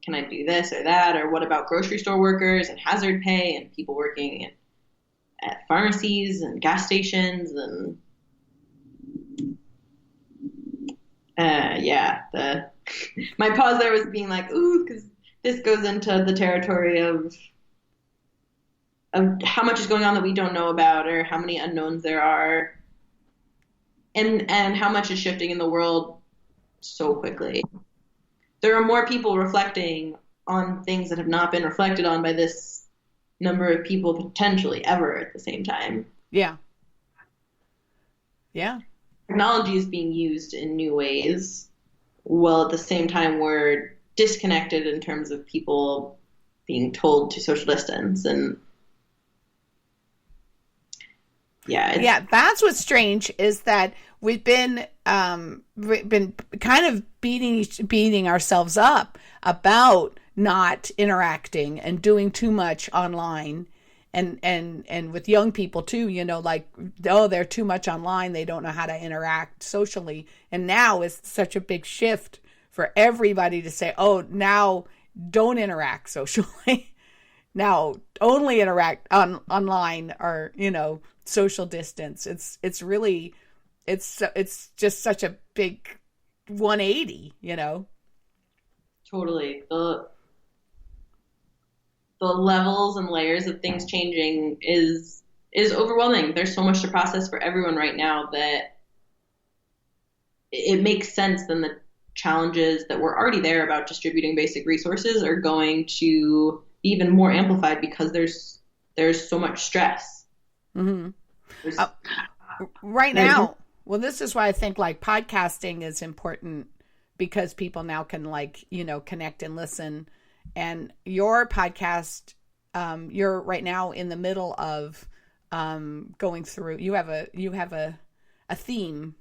can I do this or that? Or what about grocery store workers and hazard pay and people working at pharmacies and gas stations?" And my pause there was being like, ooh, because this goes into the territory of how much is going on that we don't know about, or how many unknowns there are, and how much is shifting in the world so quickly. There are more people reflecting on things that have not been reflected on by this number of people potentially ever at the same time. Yeah. Yeah. Technology is being used in new ways, while at the same time we're disconnected in terms of people being told to social distance. And yeah, that's what's strange, is that we've been kind of beating ourselves up about not interacting and doing too much online, and with young people too, you know, like, oh, they're too much online, they don't know how to interact socially. And now is such a big shift for everybody to say, oh, now don't interact socially. Now only interact online, or, you know, social distance. It's really, it's just such a big 180, you know. Totally. The levels and layers of things changing is overwhelming. There's so much to process for everyone right now that it makes sense. Then the challenges that were already there about distributing basic resources are going to be even more amplified, because there's so much stress. Mm-hmm. Right now, well, this is why I think like podcasting is important, because people now can, like, you know, connect and listen. And your podcast, you're right now in the middle of going through. You have a theme.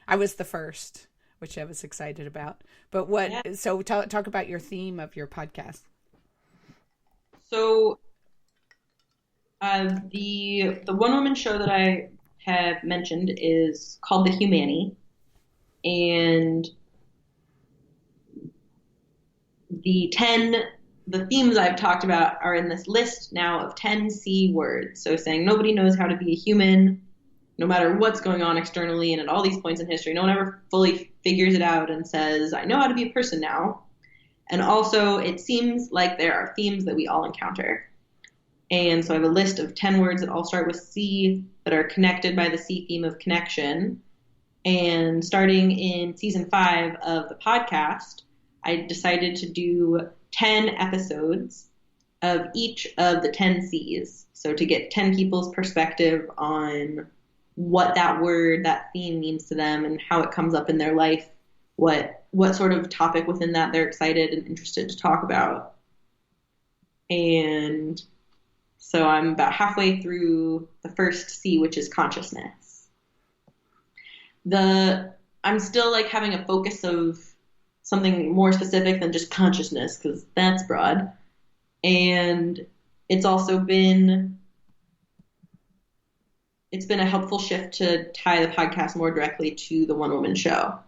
I was the first, which I was excited about. But what? Yeah. So talk about your theme of your podcast. So the one-woman show that I have mentioned is called The Humani, and the themes I've talked about are in this list now of 10 C words. So saying nobody knows how to be a human, no matter what's going on externally, and at all these points in history, no one ever fully figures it out and says, I know how to be a person now. And also, it seems like there are themes that we all encounter. And so I have a list of 10 words that all start with C that are connected by the C theme of connection. And starting in season 5 of the podcast, I decided to do 10 episodes of each of the 10 C's. So to get 10 people's perspective on what that word, that theme means to them and how it comes up in their life, what sort of topic within that they're excited and interested to talk about. And so I'm about halfway through the first C, which is consciousness. I'm still like having a focus of something more specific than just consciousness, because that's broad. And it's also been a helpful shift to tie the podcast more directly to the one-woman show.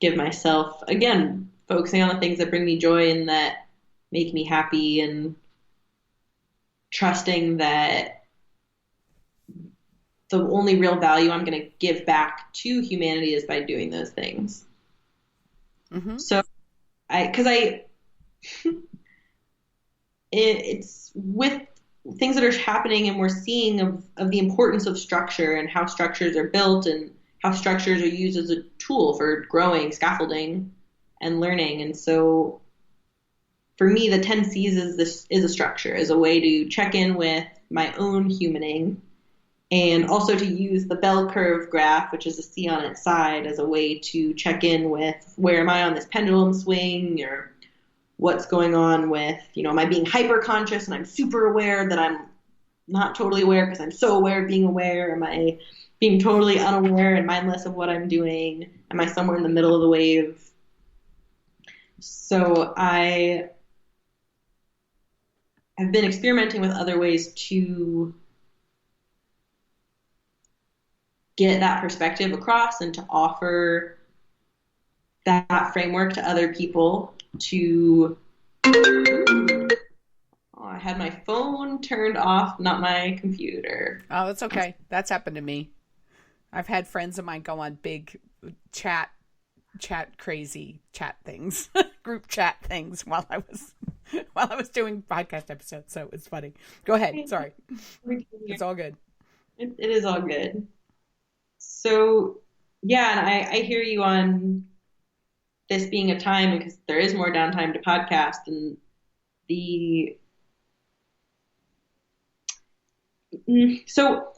Give myself, again, focusing on the things that bring me joy and that make me happy, and trusting that the only real value I'm going to give back to humanity is by doing those things. Mm-hmm. So it's with things that are happening and we're seeing of the importance of structure and how structures are built and how structures are used as a tool for growing, scaffolding, and learning. And so for me, the 10 C's is a structure, is a way to check in with my own humaning, and also to use the bell curve graph, which is a C on its side, as a way to check in with where am I on this pendulum swing, or what's going on with, am I being hyper conscious and I'm super aware that I'm not totally aware because I'm so aware of being aware? Am I being totally unaware and mindless of what I'm doing? Am I somewhere in the middle of the wave? So I have been experimenting with other ways to get that perspective across and to offer that framework to other people to... I had my phone turned off, not my computer. Oh, it's okay. That's happened to me. I've had friends of mine go on big crazy chat things, group chat things while I was doing podcast episodes. So it's funny. Go ahead. Sorry. It's all good. It is all good. So yeah, and I hear you on this being a time, because there is more downtime to podcast, and so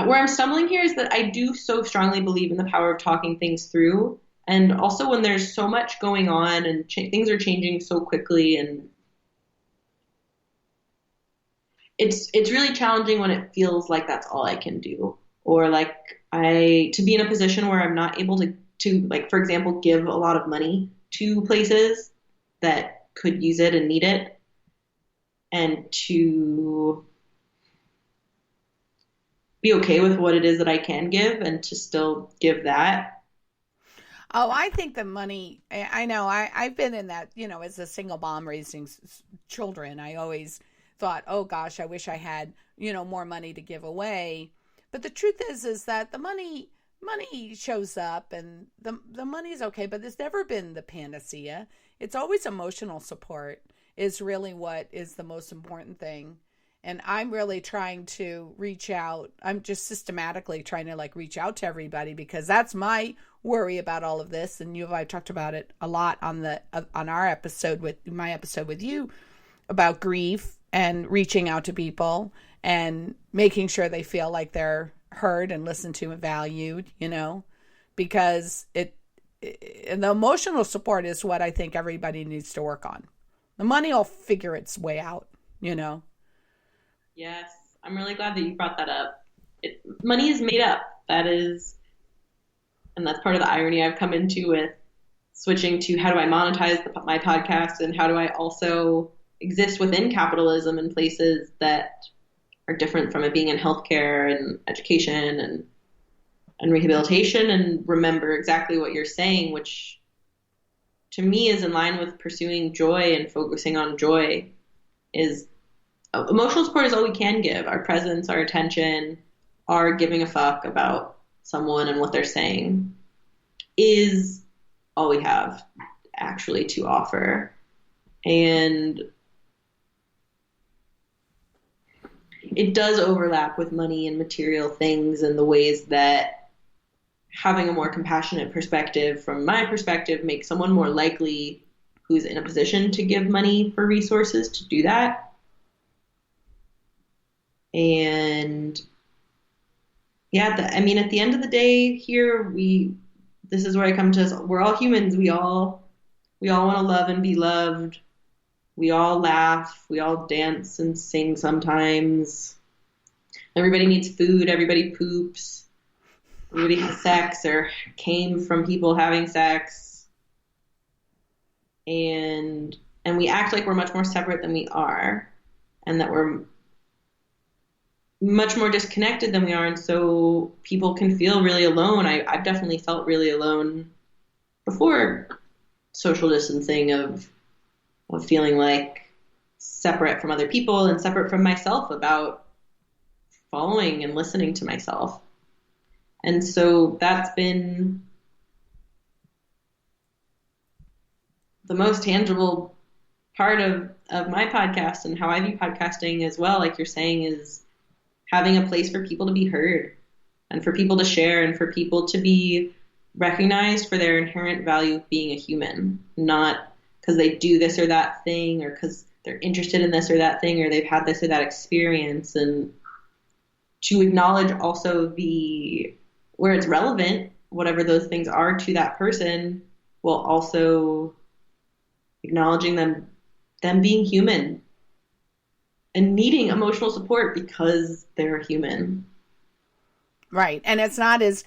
where I'm stumbling here is that I do so strongly believe in the power of talking things through. And also when there's so much going on and things are changing so quickly, and it's really challenging when it feels like that's all I can do, or like to be in a position where I'm not able to like, for example, give a lot of money to places that could use it and need it, and to be okay with what it is that I can give and to still give that. Oh, I think the money, I know, I've been in that, as a single mom raising children, I always thought, oh gosh, I wish I had, more money to give away. But the truth is that the money shows up, and the money is okay, but there's never been the panacea. It's always emotional support is really what is the most important thing. And I'm really trying to reach out. I'm just systematically trying to reach out to everybody, because that's my worry about all of this. And I talked about it a lot on our episode with you about grief, and reaching out to people and making sure they feel like they're heard and listened to and valued, because and the emotional support is what I think everybody needs to work on. The money will figure its way out, Yes, I'm really glad that you brought that up. Money is made up. And that's part of the irony I've come into with switching to how do I monetize my podcast, and how do I also exist within capitalism in places that are different from it being in healthcare and education and rehabilitation, and remember exactly what you're saying, which to me is in line with pursuing joy and focusing on joy. Is emotional support is all we can give. Our presence, our attention, our giving a fuck about someone and what they're saying is all we have actually to offer. And it does overlap with money and material things, and the ways that having a more compassionate perspective, from my perspective, makes someone more likely who's in a position to give money for resources to do that. And yeah, I mean, at the end of the day here, this is where I come to, we're all humans. We all want to love and be loved. We all laugh. We all dance and sing sometimes. Everybody needs food. Everybody poops. Everybody has sex or came from people having sex. And we act like we're much more separate than we are, and that we're much more disconnected than we are, and so people can feel really alone. I've definitely felt really alone before social distancing, of feeling like separate from other people and separate from myself about following and listening to myself. And so that's been the most tangible part of my podcast, and how I view podcasting as well, like you're saying, is having a place for people to be heard and for people to share and for people to be recognized for their inherent value of being a human, not because they do this or that thing, or because they're interested in this or that thing, or they've had this or that experience. And to acknowledge also where it's relevant, whatever those things are to that person, while also acknowledging them being human and needing emotional support because they're human. Right. And it's not as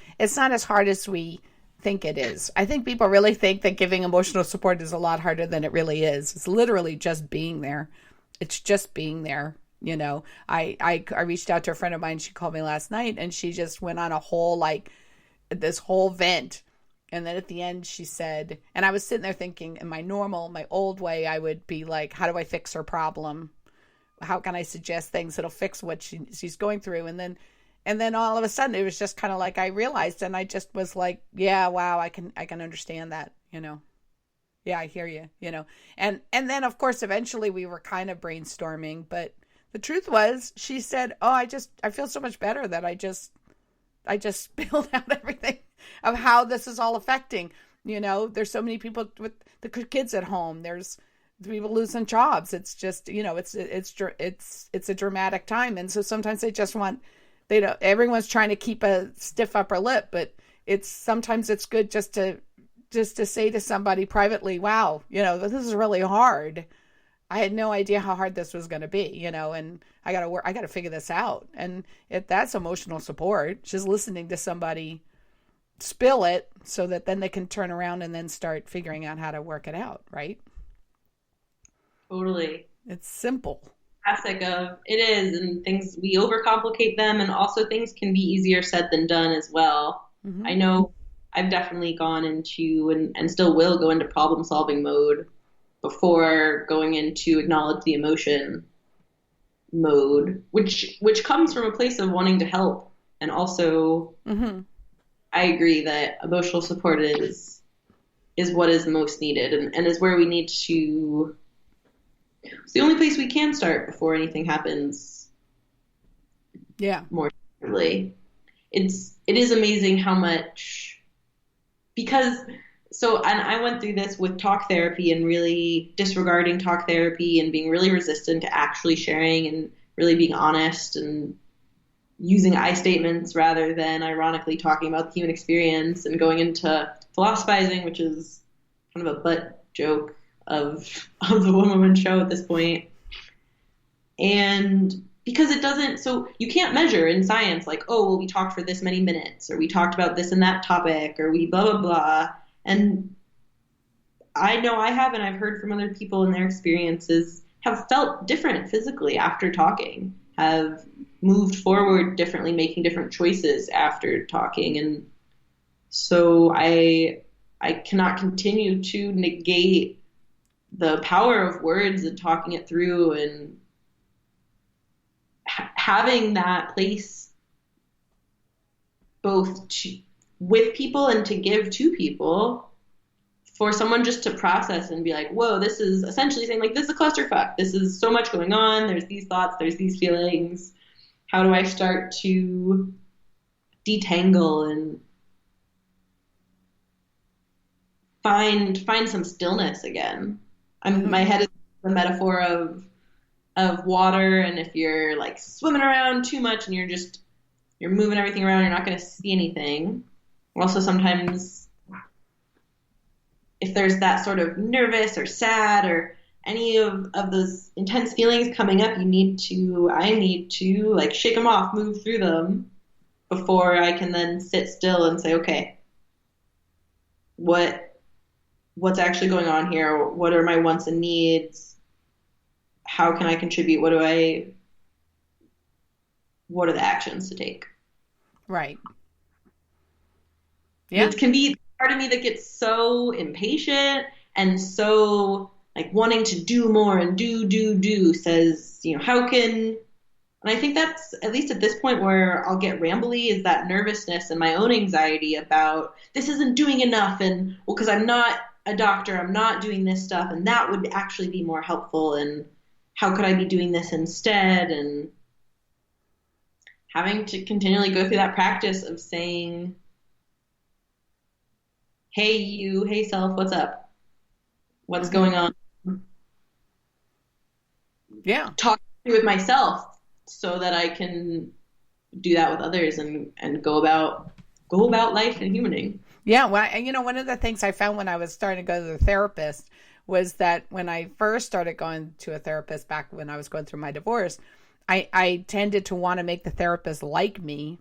hard as we think it is. I think people really think that giving emotional support is a lot harder than it really is. It's literally just being there. It's just being there. You know, I reached out to a friend of mine. She called me last night and she just went on a whole, this whole vent. And then at the end she said, and I was sitting there thinking, in my old way, I would be like, how do I fix her problem? How can I suggest things that'll fix what she's going through? And then all of a sudden it was just kind of like I realized, and I just was like, yeah, wow, I can understand that, you know. Yeah, I hear you, you know. And then of course eventually we were kind of brainstorming, but the truth was, she said, "Oh, I feel so much better that I just spilled out everything of how this is all affecting. You know, there's so many people with the kids at home. There's people losing jobs. It's just, you know, it's a dramatic time. And so sometimes everyone's trying to keep a stiff upper lip, but sometimes it's good just to say to somebody privately, wow, you know, this is really hard. I had no idea how hard this was going to be, you know, and I got to figure this out. And that's emotional support, just listening to somebody spill it so that then they can turn around and then start figuring out how to work it out. Right. Totally. It's simple. Classic of it is, and things, we overcomplicate them, and also things can be easier said than done as well. Mm-hmm. I know I've definitely gone into and still will go into problem solving mode before going into acknowledge the emotion mode, which comes from a place of wanting to help. And also, mm-hmm. I agree that emotional support is what is most needed, and is where we need to. It's the only place we can start before anything happens. Yeah. More really. It is amazing how much, and I went through this with talk therapy and really disregarding talk therapy and being really resistant to actually sharing and really being honest and using I statements rather than ironically talking about the human experience and going into philosophizing, which is kind of a butt joke of the One Woman Show at this point. And because it doesn't, so you can't measure in science like, oh, well, we talked for this many minutes, or we talked about this and that topic, or we blah, blah, blah. And I know I have, and I've heard from other people in their experiences, have felt different physically after talking, have moved forward differently, making different choices after talking. And so I cannot continue to negate the power of words and talking it through and having that place both with people and to give to people for someone just to process and be like, whoa, this is essentially saying like, this is a clusterfuck. This is so much going on. There's these thoughts, there's these feelings. How do I start to detangle and find some stillness again? My head is the metaphor of water, and if you're like swimming around too much and you're just you're moving everything around, you're not going to see anything. Also, sometimes if there's that sort of nervous or sad or any of those intense feelings coming up, I need to like shake them off, move through them before I can then sit still and say, okay, what's actually going on here? What are my wants and needs? How can I contribute? What are the actions to take? Right. Yeah. It can be part of me that gets so impatient and so like wanting to do more and do says, and I think that's at least at this point where I'll get rambly is that nervousness and my own anxiety about this isn't doing enough. And well, because I'm not a doctor, I'm not doing this stuff. And that would actually be more helpful. And how could I be doing this instead? And having to continually go through that practice of saying, hey, you, hey, self, what's up? What's going on? Yeah. Talk with myself so that I can do that with others and go about life and humaning. Yeah. Well, one of the things I found when I was starting to go to the therapist was that when I first started going to a therapist back when I was going through my divorce, I tended to want to make the therapist like me,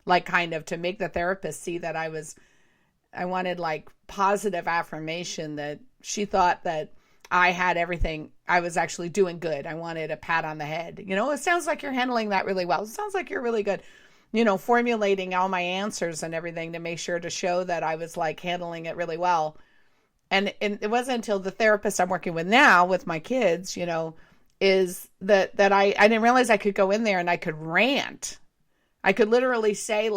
like kind of to make the therapist see that I wanted like positive affirmation that she thought that I had everything. I was actually doing good. I wanted a pat on the head. It sounds like you're handling that really well. It sounds like you're really good, formulating all my answers and everything to make sure to show that I was like handling it really well. And it wasn't until the therapist I'm working with now with my kids, is that I didn't realize I could go in there and I could rant. I could literally say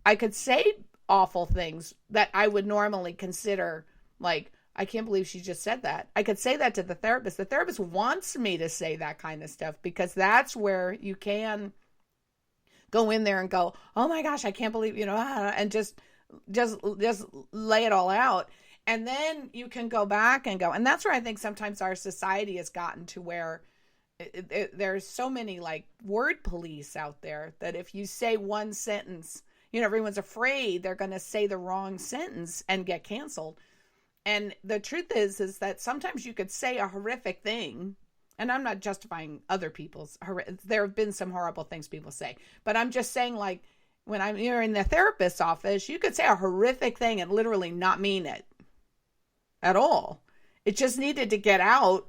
I could say awful things that I would normally consider like, I can't believe she just said that. I could say that to the therapist. The therapist wants me to say that kind of stuff because that's where you can go in there and go, oh my gosh, I can't believe, and just lay it all out. And then you can go back and go. And that's where I think sometimes our society has gotten to where there's so many like word police out there that if you say one sentence, everyone's afraid they're going to say the wrong sentence and get canceled. And the truth is that sometimes you could say a horrific thing, and I'm not justifying other people's, there have been some horrible things people say, but I'm just saying like when you're in the therapist's office, you could say a horrific thing and literally not mean it at all. It just needed to get out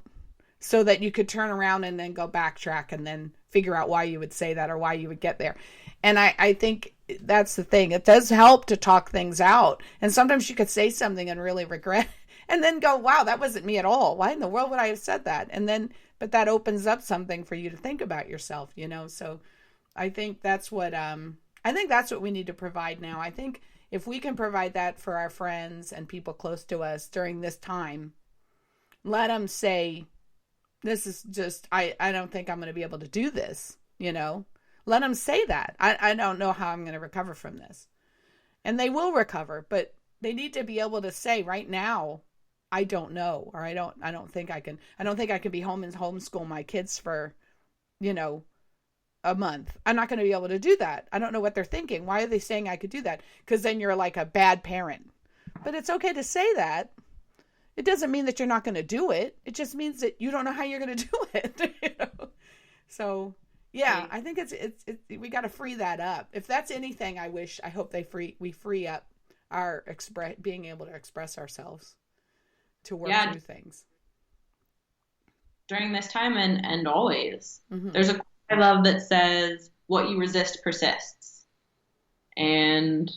so that you could turn around and then go backtrack and then figure out why you would say that or why you would get there. And I think that's the thing. It does help to talk things out. And sometimes you could say something and really regret and then go, wow, that wasn't me at all. Why in the world would I have said that? And then, but that opens up something for you to think about yourself, So I think that's what we need to provide now. I think if we can provide that for our friends and people close to us during this time, let them say, this is just, I don't think I'm going to be able to do this, Let them say that. I don't know how I'm going to recover from this. And they will recover, but they need to be able to say right now, I don't know, or I don't think I can be home and homeschool my kids for, a month. I'm not going to be able to do that. I don't know what they're thinking. Why are they saying I could do that? Because then you're like a bad parent. But it's okay to say that. It doesn't mean that you're not going to do it. It just means that you don't know how you're going to do it. So yeah, I think it's we got to free that up. If that's anything, I hope we free up our being able to express ourselves to work through things during this time and always. Mm-hmm. There's a quote I love that says, "What you resist persists." And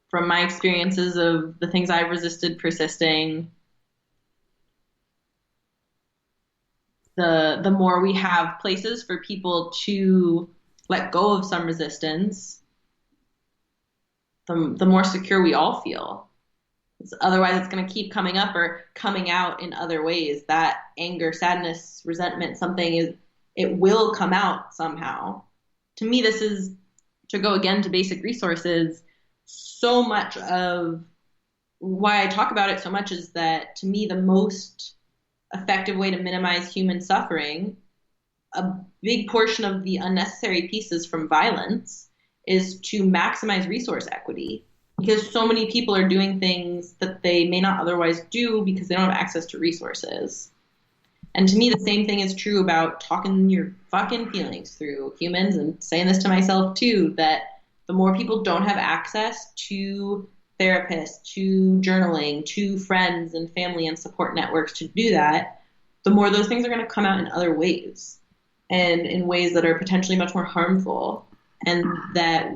from my experiences of the things I've resisted persisting, the more we have places for people to let go of some resistance, the more secure we all feel. Otherwise, it's going to keep coming up or coming out in other ways. That anger, sadness, resentment, it will come out somehow. To me, this is, to go again to basic resources, so much of why I talk about it so much is that, to me, the most effective way to minimize human suffering a big portion of the unnecessary pieces from violence is to maximize resource equity, because so many people are doing things that they may not otherwise do because they don't have access to resources. And to me, the same thing is true about talking your fucking feelings through. Humans, and saying this to myself too, that the more people don't have access to therapists, to journaling, to friends and family and support networks to do that, the more those things are going to come out in other ways, and in ways that are potentially much more harmful, and that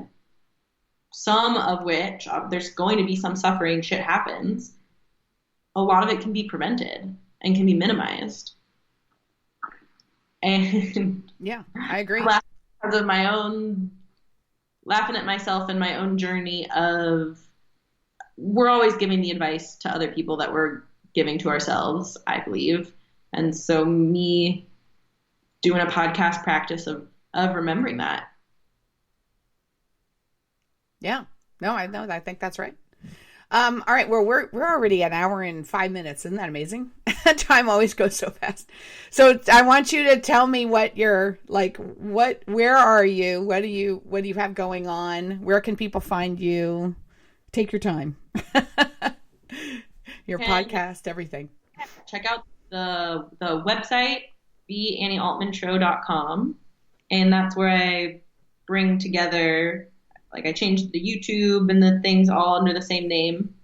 some of which, there's going to be some suffering, shit happens. A lot of it can be prevented and can be minimized. And yeah, I agree. Because of my own laughing at myself and my own journey of, we're always giving the advice to other people that we're giving to ourselves, I believe. And so me doing a podcast practice of remembering that. Yeah, no, I think that's right. All right. Well, we're already an hour and 5 minutes. Isn't that amazing? Time always goes so fast. So I want you to tell me what you're like. Where are you? What do you have going on? Where can people find you? Take your time. Your podcast, everything. Check out the website, theanniealtmanshow.com, and that's where I bring together. Like, I changed the YouTube and the things all under the same name.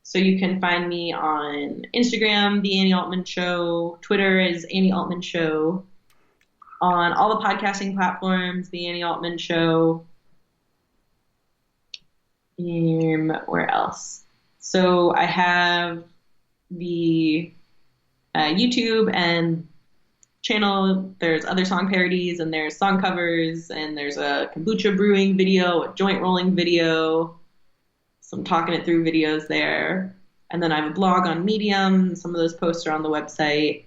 So you can find me on Instagram, The Annie Altman Show. Twitter is Annie Altman Show. On all the podcasting platforms, The Annie Altman Show. Where else? So I have the YouTube and channel. There's other song parodies, and there's song covers, and there's a kombucha brewing video, a joint rolling video, some talking it through videos there. And then I have a blog on Medium. Some of those posts are on the website.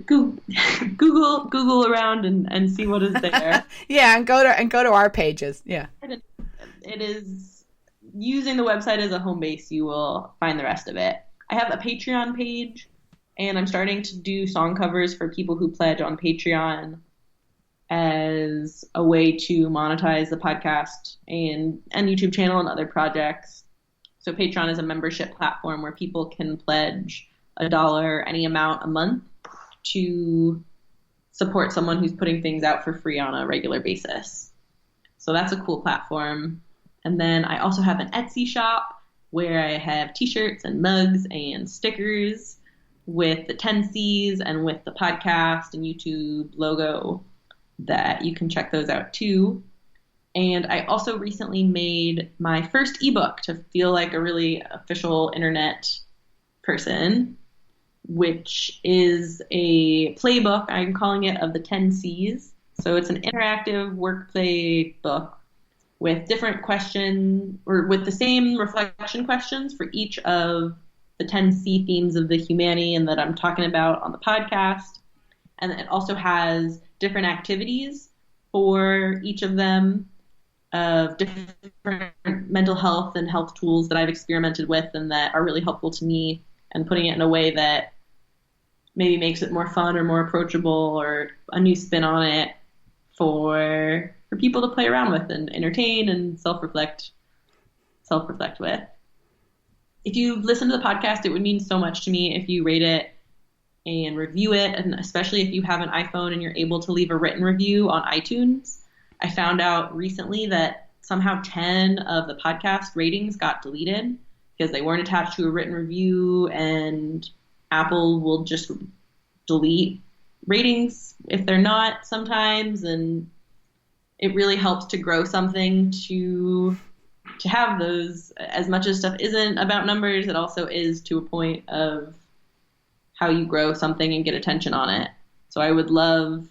Google around and see what is there. Yeah, and go to our pages. Yeah. It is, using the website as a home base, you will find the rest of it. I have a Patreon page, and I'm starting to do song covers for people who pledge on Patreon as a way to monetize the podcast and YouTube channel and other projects. So Patreon is a membership platform where people can pledge $1, any amount a month, to support someone who's putting things out for free on a regular basis. So that's a cool platform. And then I also have an Etsy shop where I have t-shirts and mugs and stickers with the 10 C's and with the podcast and YouTube logo, that you can check those out too. And I also recently made my first ebook to feel like a really official internet person, which is a playbook, I'm calling it, of the 10 C's. So it's an interactive work play book with different questions, or with the same reflection questions for each of the 10 C themes of the humanity and that I'm talking about on the podcast. And it also has different activities for each of them, of different mental health and health tools that I've experimented with and that are really helpful to me, and putting it in a way that maybe makes it more fun or more approachable, or a new spin on it for people to play around with and entertain and self-reflect with. If you listen to the podcast, it would mean so much to me if you rate it and review it, and especially if you have an iPhone and you're able to leave a written review on iTunes. I found out recently that somehow 10 of the podcast ratings got deleted because they weren't attached to a written review, and Apple will just delete ratings if they're not sometimes, and it really helps to grow something to have those. As much as stuff isn't about numbers, it also is to a point of how you grow something and get attention on it. So I would love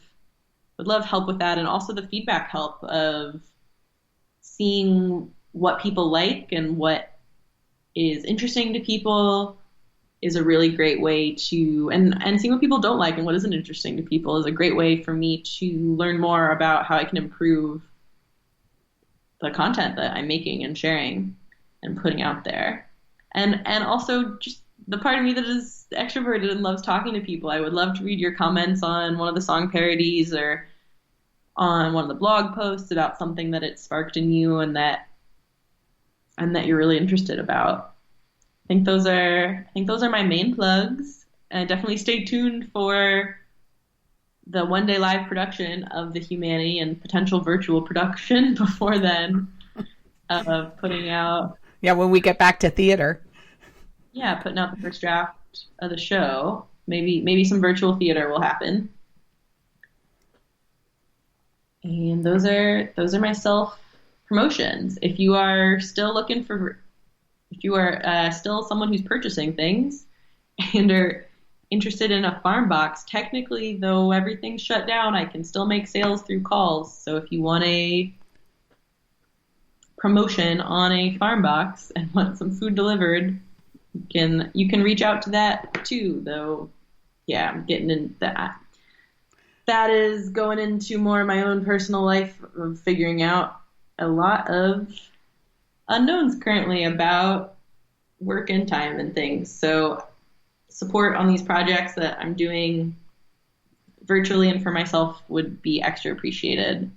help with that, and also the feedback help of seeing what people like and what is interesting to people is a really great way to, and seeing what people don't like and what isn't interesting to people is a great way for me to learn more about how I can improve the content that I'm making and sharing and putting out there. And also just the part of me that is extroverted and loves talking to people. I would love to read your comments on one of the song parodies or on one of the blog posts about something that it sparked in you and that you're really interested about. I think those are my main plugs. And definitely stay tuned for the one-day live production of The Humanity and potential virtual production before then of putting out. Yeah, when we get back to theater. Yeah, putting out the first draft of the show. Maybe some virtual theater will happen. And those are my self promotions. If you are still someone who's purchasing things and are interested in a farm box, technically, though everything's shut down, I can still make sales through calls. So if you want a promotion on a farm box and want some food delivered, you can reach out to that too, though. Yeah, I'm getting into that. That is going into more of my own personal life of figuring out a lot of unknowns currently about work and time and things. So support on these projects that I'm doing virtually and for myself would be extra appreciated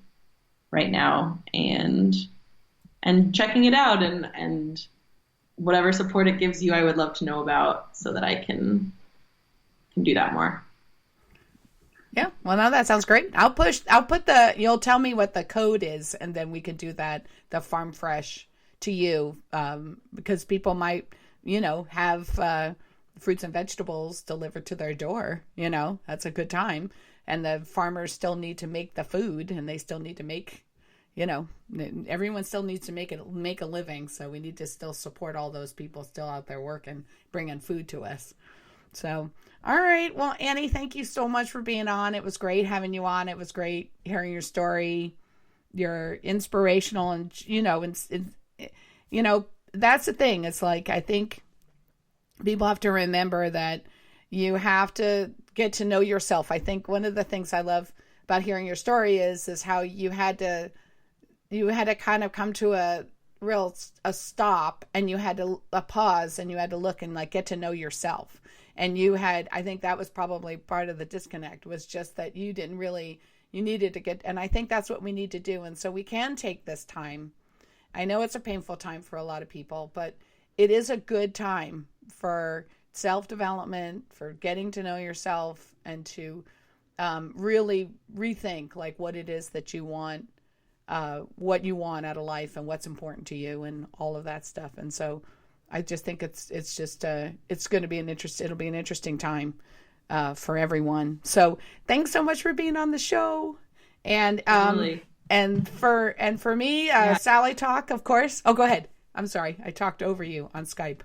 right now, and checking it out and whatever support it gives you, I would love to know about so that I can do that more. Yeah, well, no, that sounds great. You'll tell me what the code is, and then we can do that, the Farm Fresh to you, because people might, have fruits and vegetables delivered to their door. That's a good time. And the farmers still need to make the food, and they still need to make, everyone still needs to make a living. So we need to still support all those people still out there working, bringing food to us. So, all right. Well, Annie, thank you so much for being on. It was great having you on. It was great hearing your story. You're inspirational, and that's the thing. It's like, I think people have to remember that you have to get to know yourself. I think one of the things I love about hearing your story is how you had to kind of come to a stop, and you had to a pause, and you had to look and like get to know yourself. And I think that was probably part of the disconnect, was just that you needed to get, and I think that's what we need to do. And so we can take this time. I know it's a painful time for a lot of people, but it is a good time for self-development, for getting to know yourself, and to really rethink like what it is that you want, what you want out of life, and what's important to you, and all of that stuff. And so I just think it's going to be it'll be an interesting time for everyone. So thanks so much for being on the show. And Totally. and for me, Sally Talk, of course. Oh, go ahead. I'm sorry, I talked over you on Skype.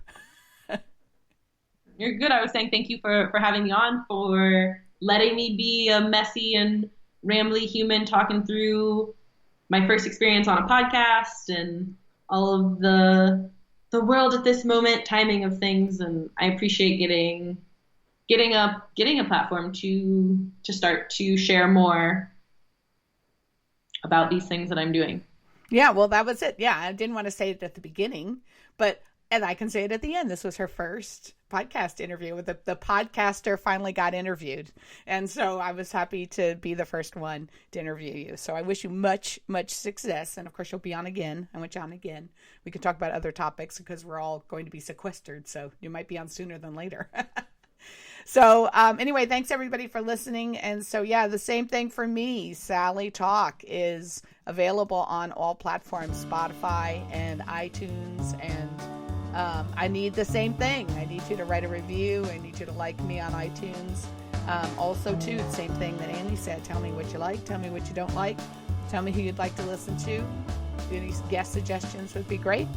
You're good. I was saying thank you for having me on, for letting me be a messy and rambly human talking through my first experience on a podcast and all of the world at this moment, timing of things. And I appreciate getting a platform to start to share more about these things that I'm doing. Yeah, well, that was it. Yeah, I didn't want to say it at the beginning, and I can say it at the end. This was her first podcast interview. The podcaster finally got interviewed. And so I was happy to be the first one to interview you. So I wish you much, much success. And of course, you'll be on again. I want you on again. We can talk about other topics because we're all going to be sequestered. So you might be on sooner than later. So anyway, thanks everybody for listening. And so, yeah, the same thing for me. Sally Talk is available on all platforms, Spotify and iTunes. And I need the same thing. I need you to write a review. I need you to like me on iTunes. Also, too, the same thing that Annie said. Tell me what you like. Tell me what you don't like. Tell me who you'd like to listen to. Any guest suggestions would be great.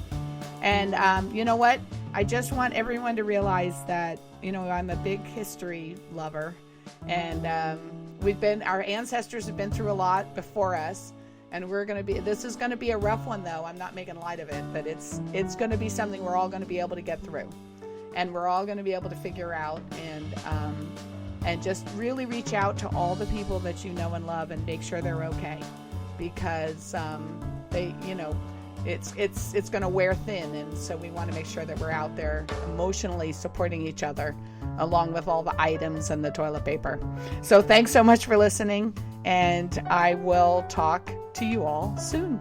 And you know what? I just want everyone to realize that, I'm a big history lover. And our ancestors have been through a lot before us. And this is going to be a rough one, though. I'm not making light of it, but it's going to be something we're all going to be able to get through. And we're all going to be able to figure out and just really reach out to all the people that you know and love and make sure they're okay. Because it's going to wear thin, and so we want to make sure that we're out there emotionally supporting each other, along with all the items and the toilet paper. So thanks so much for listening, and I will talk to you all soon.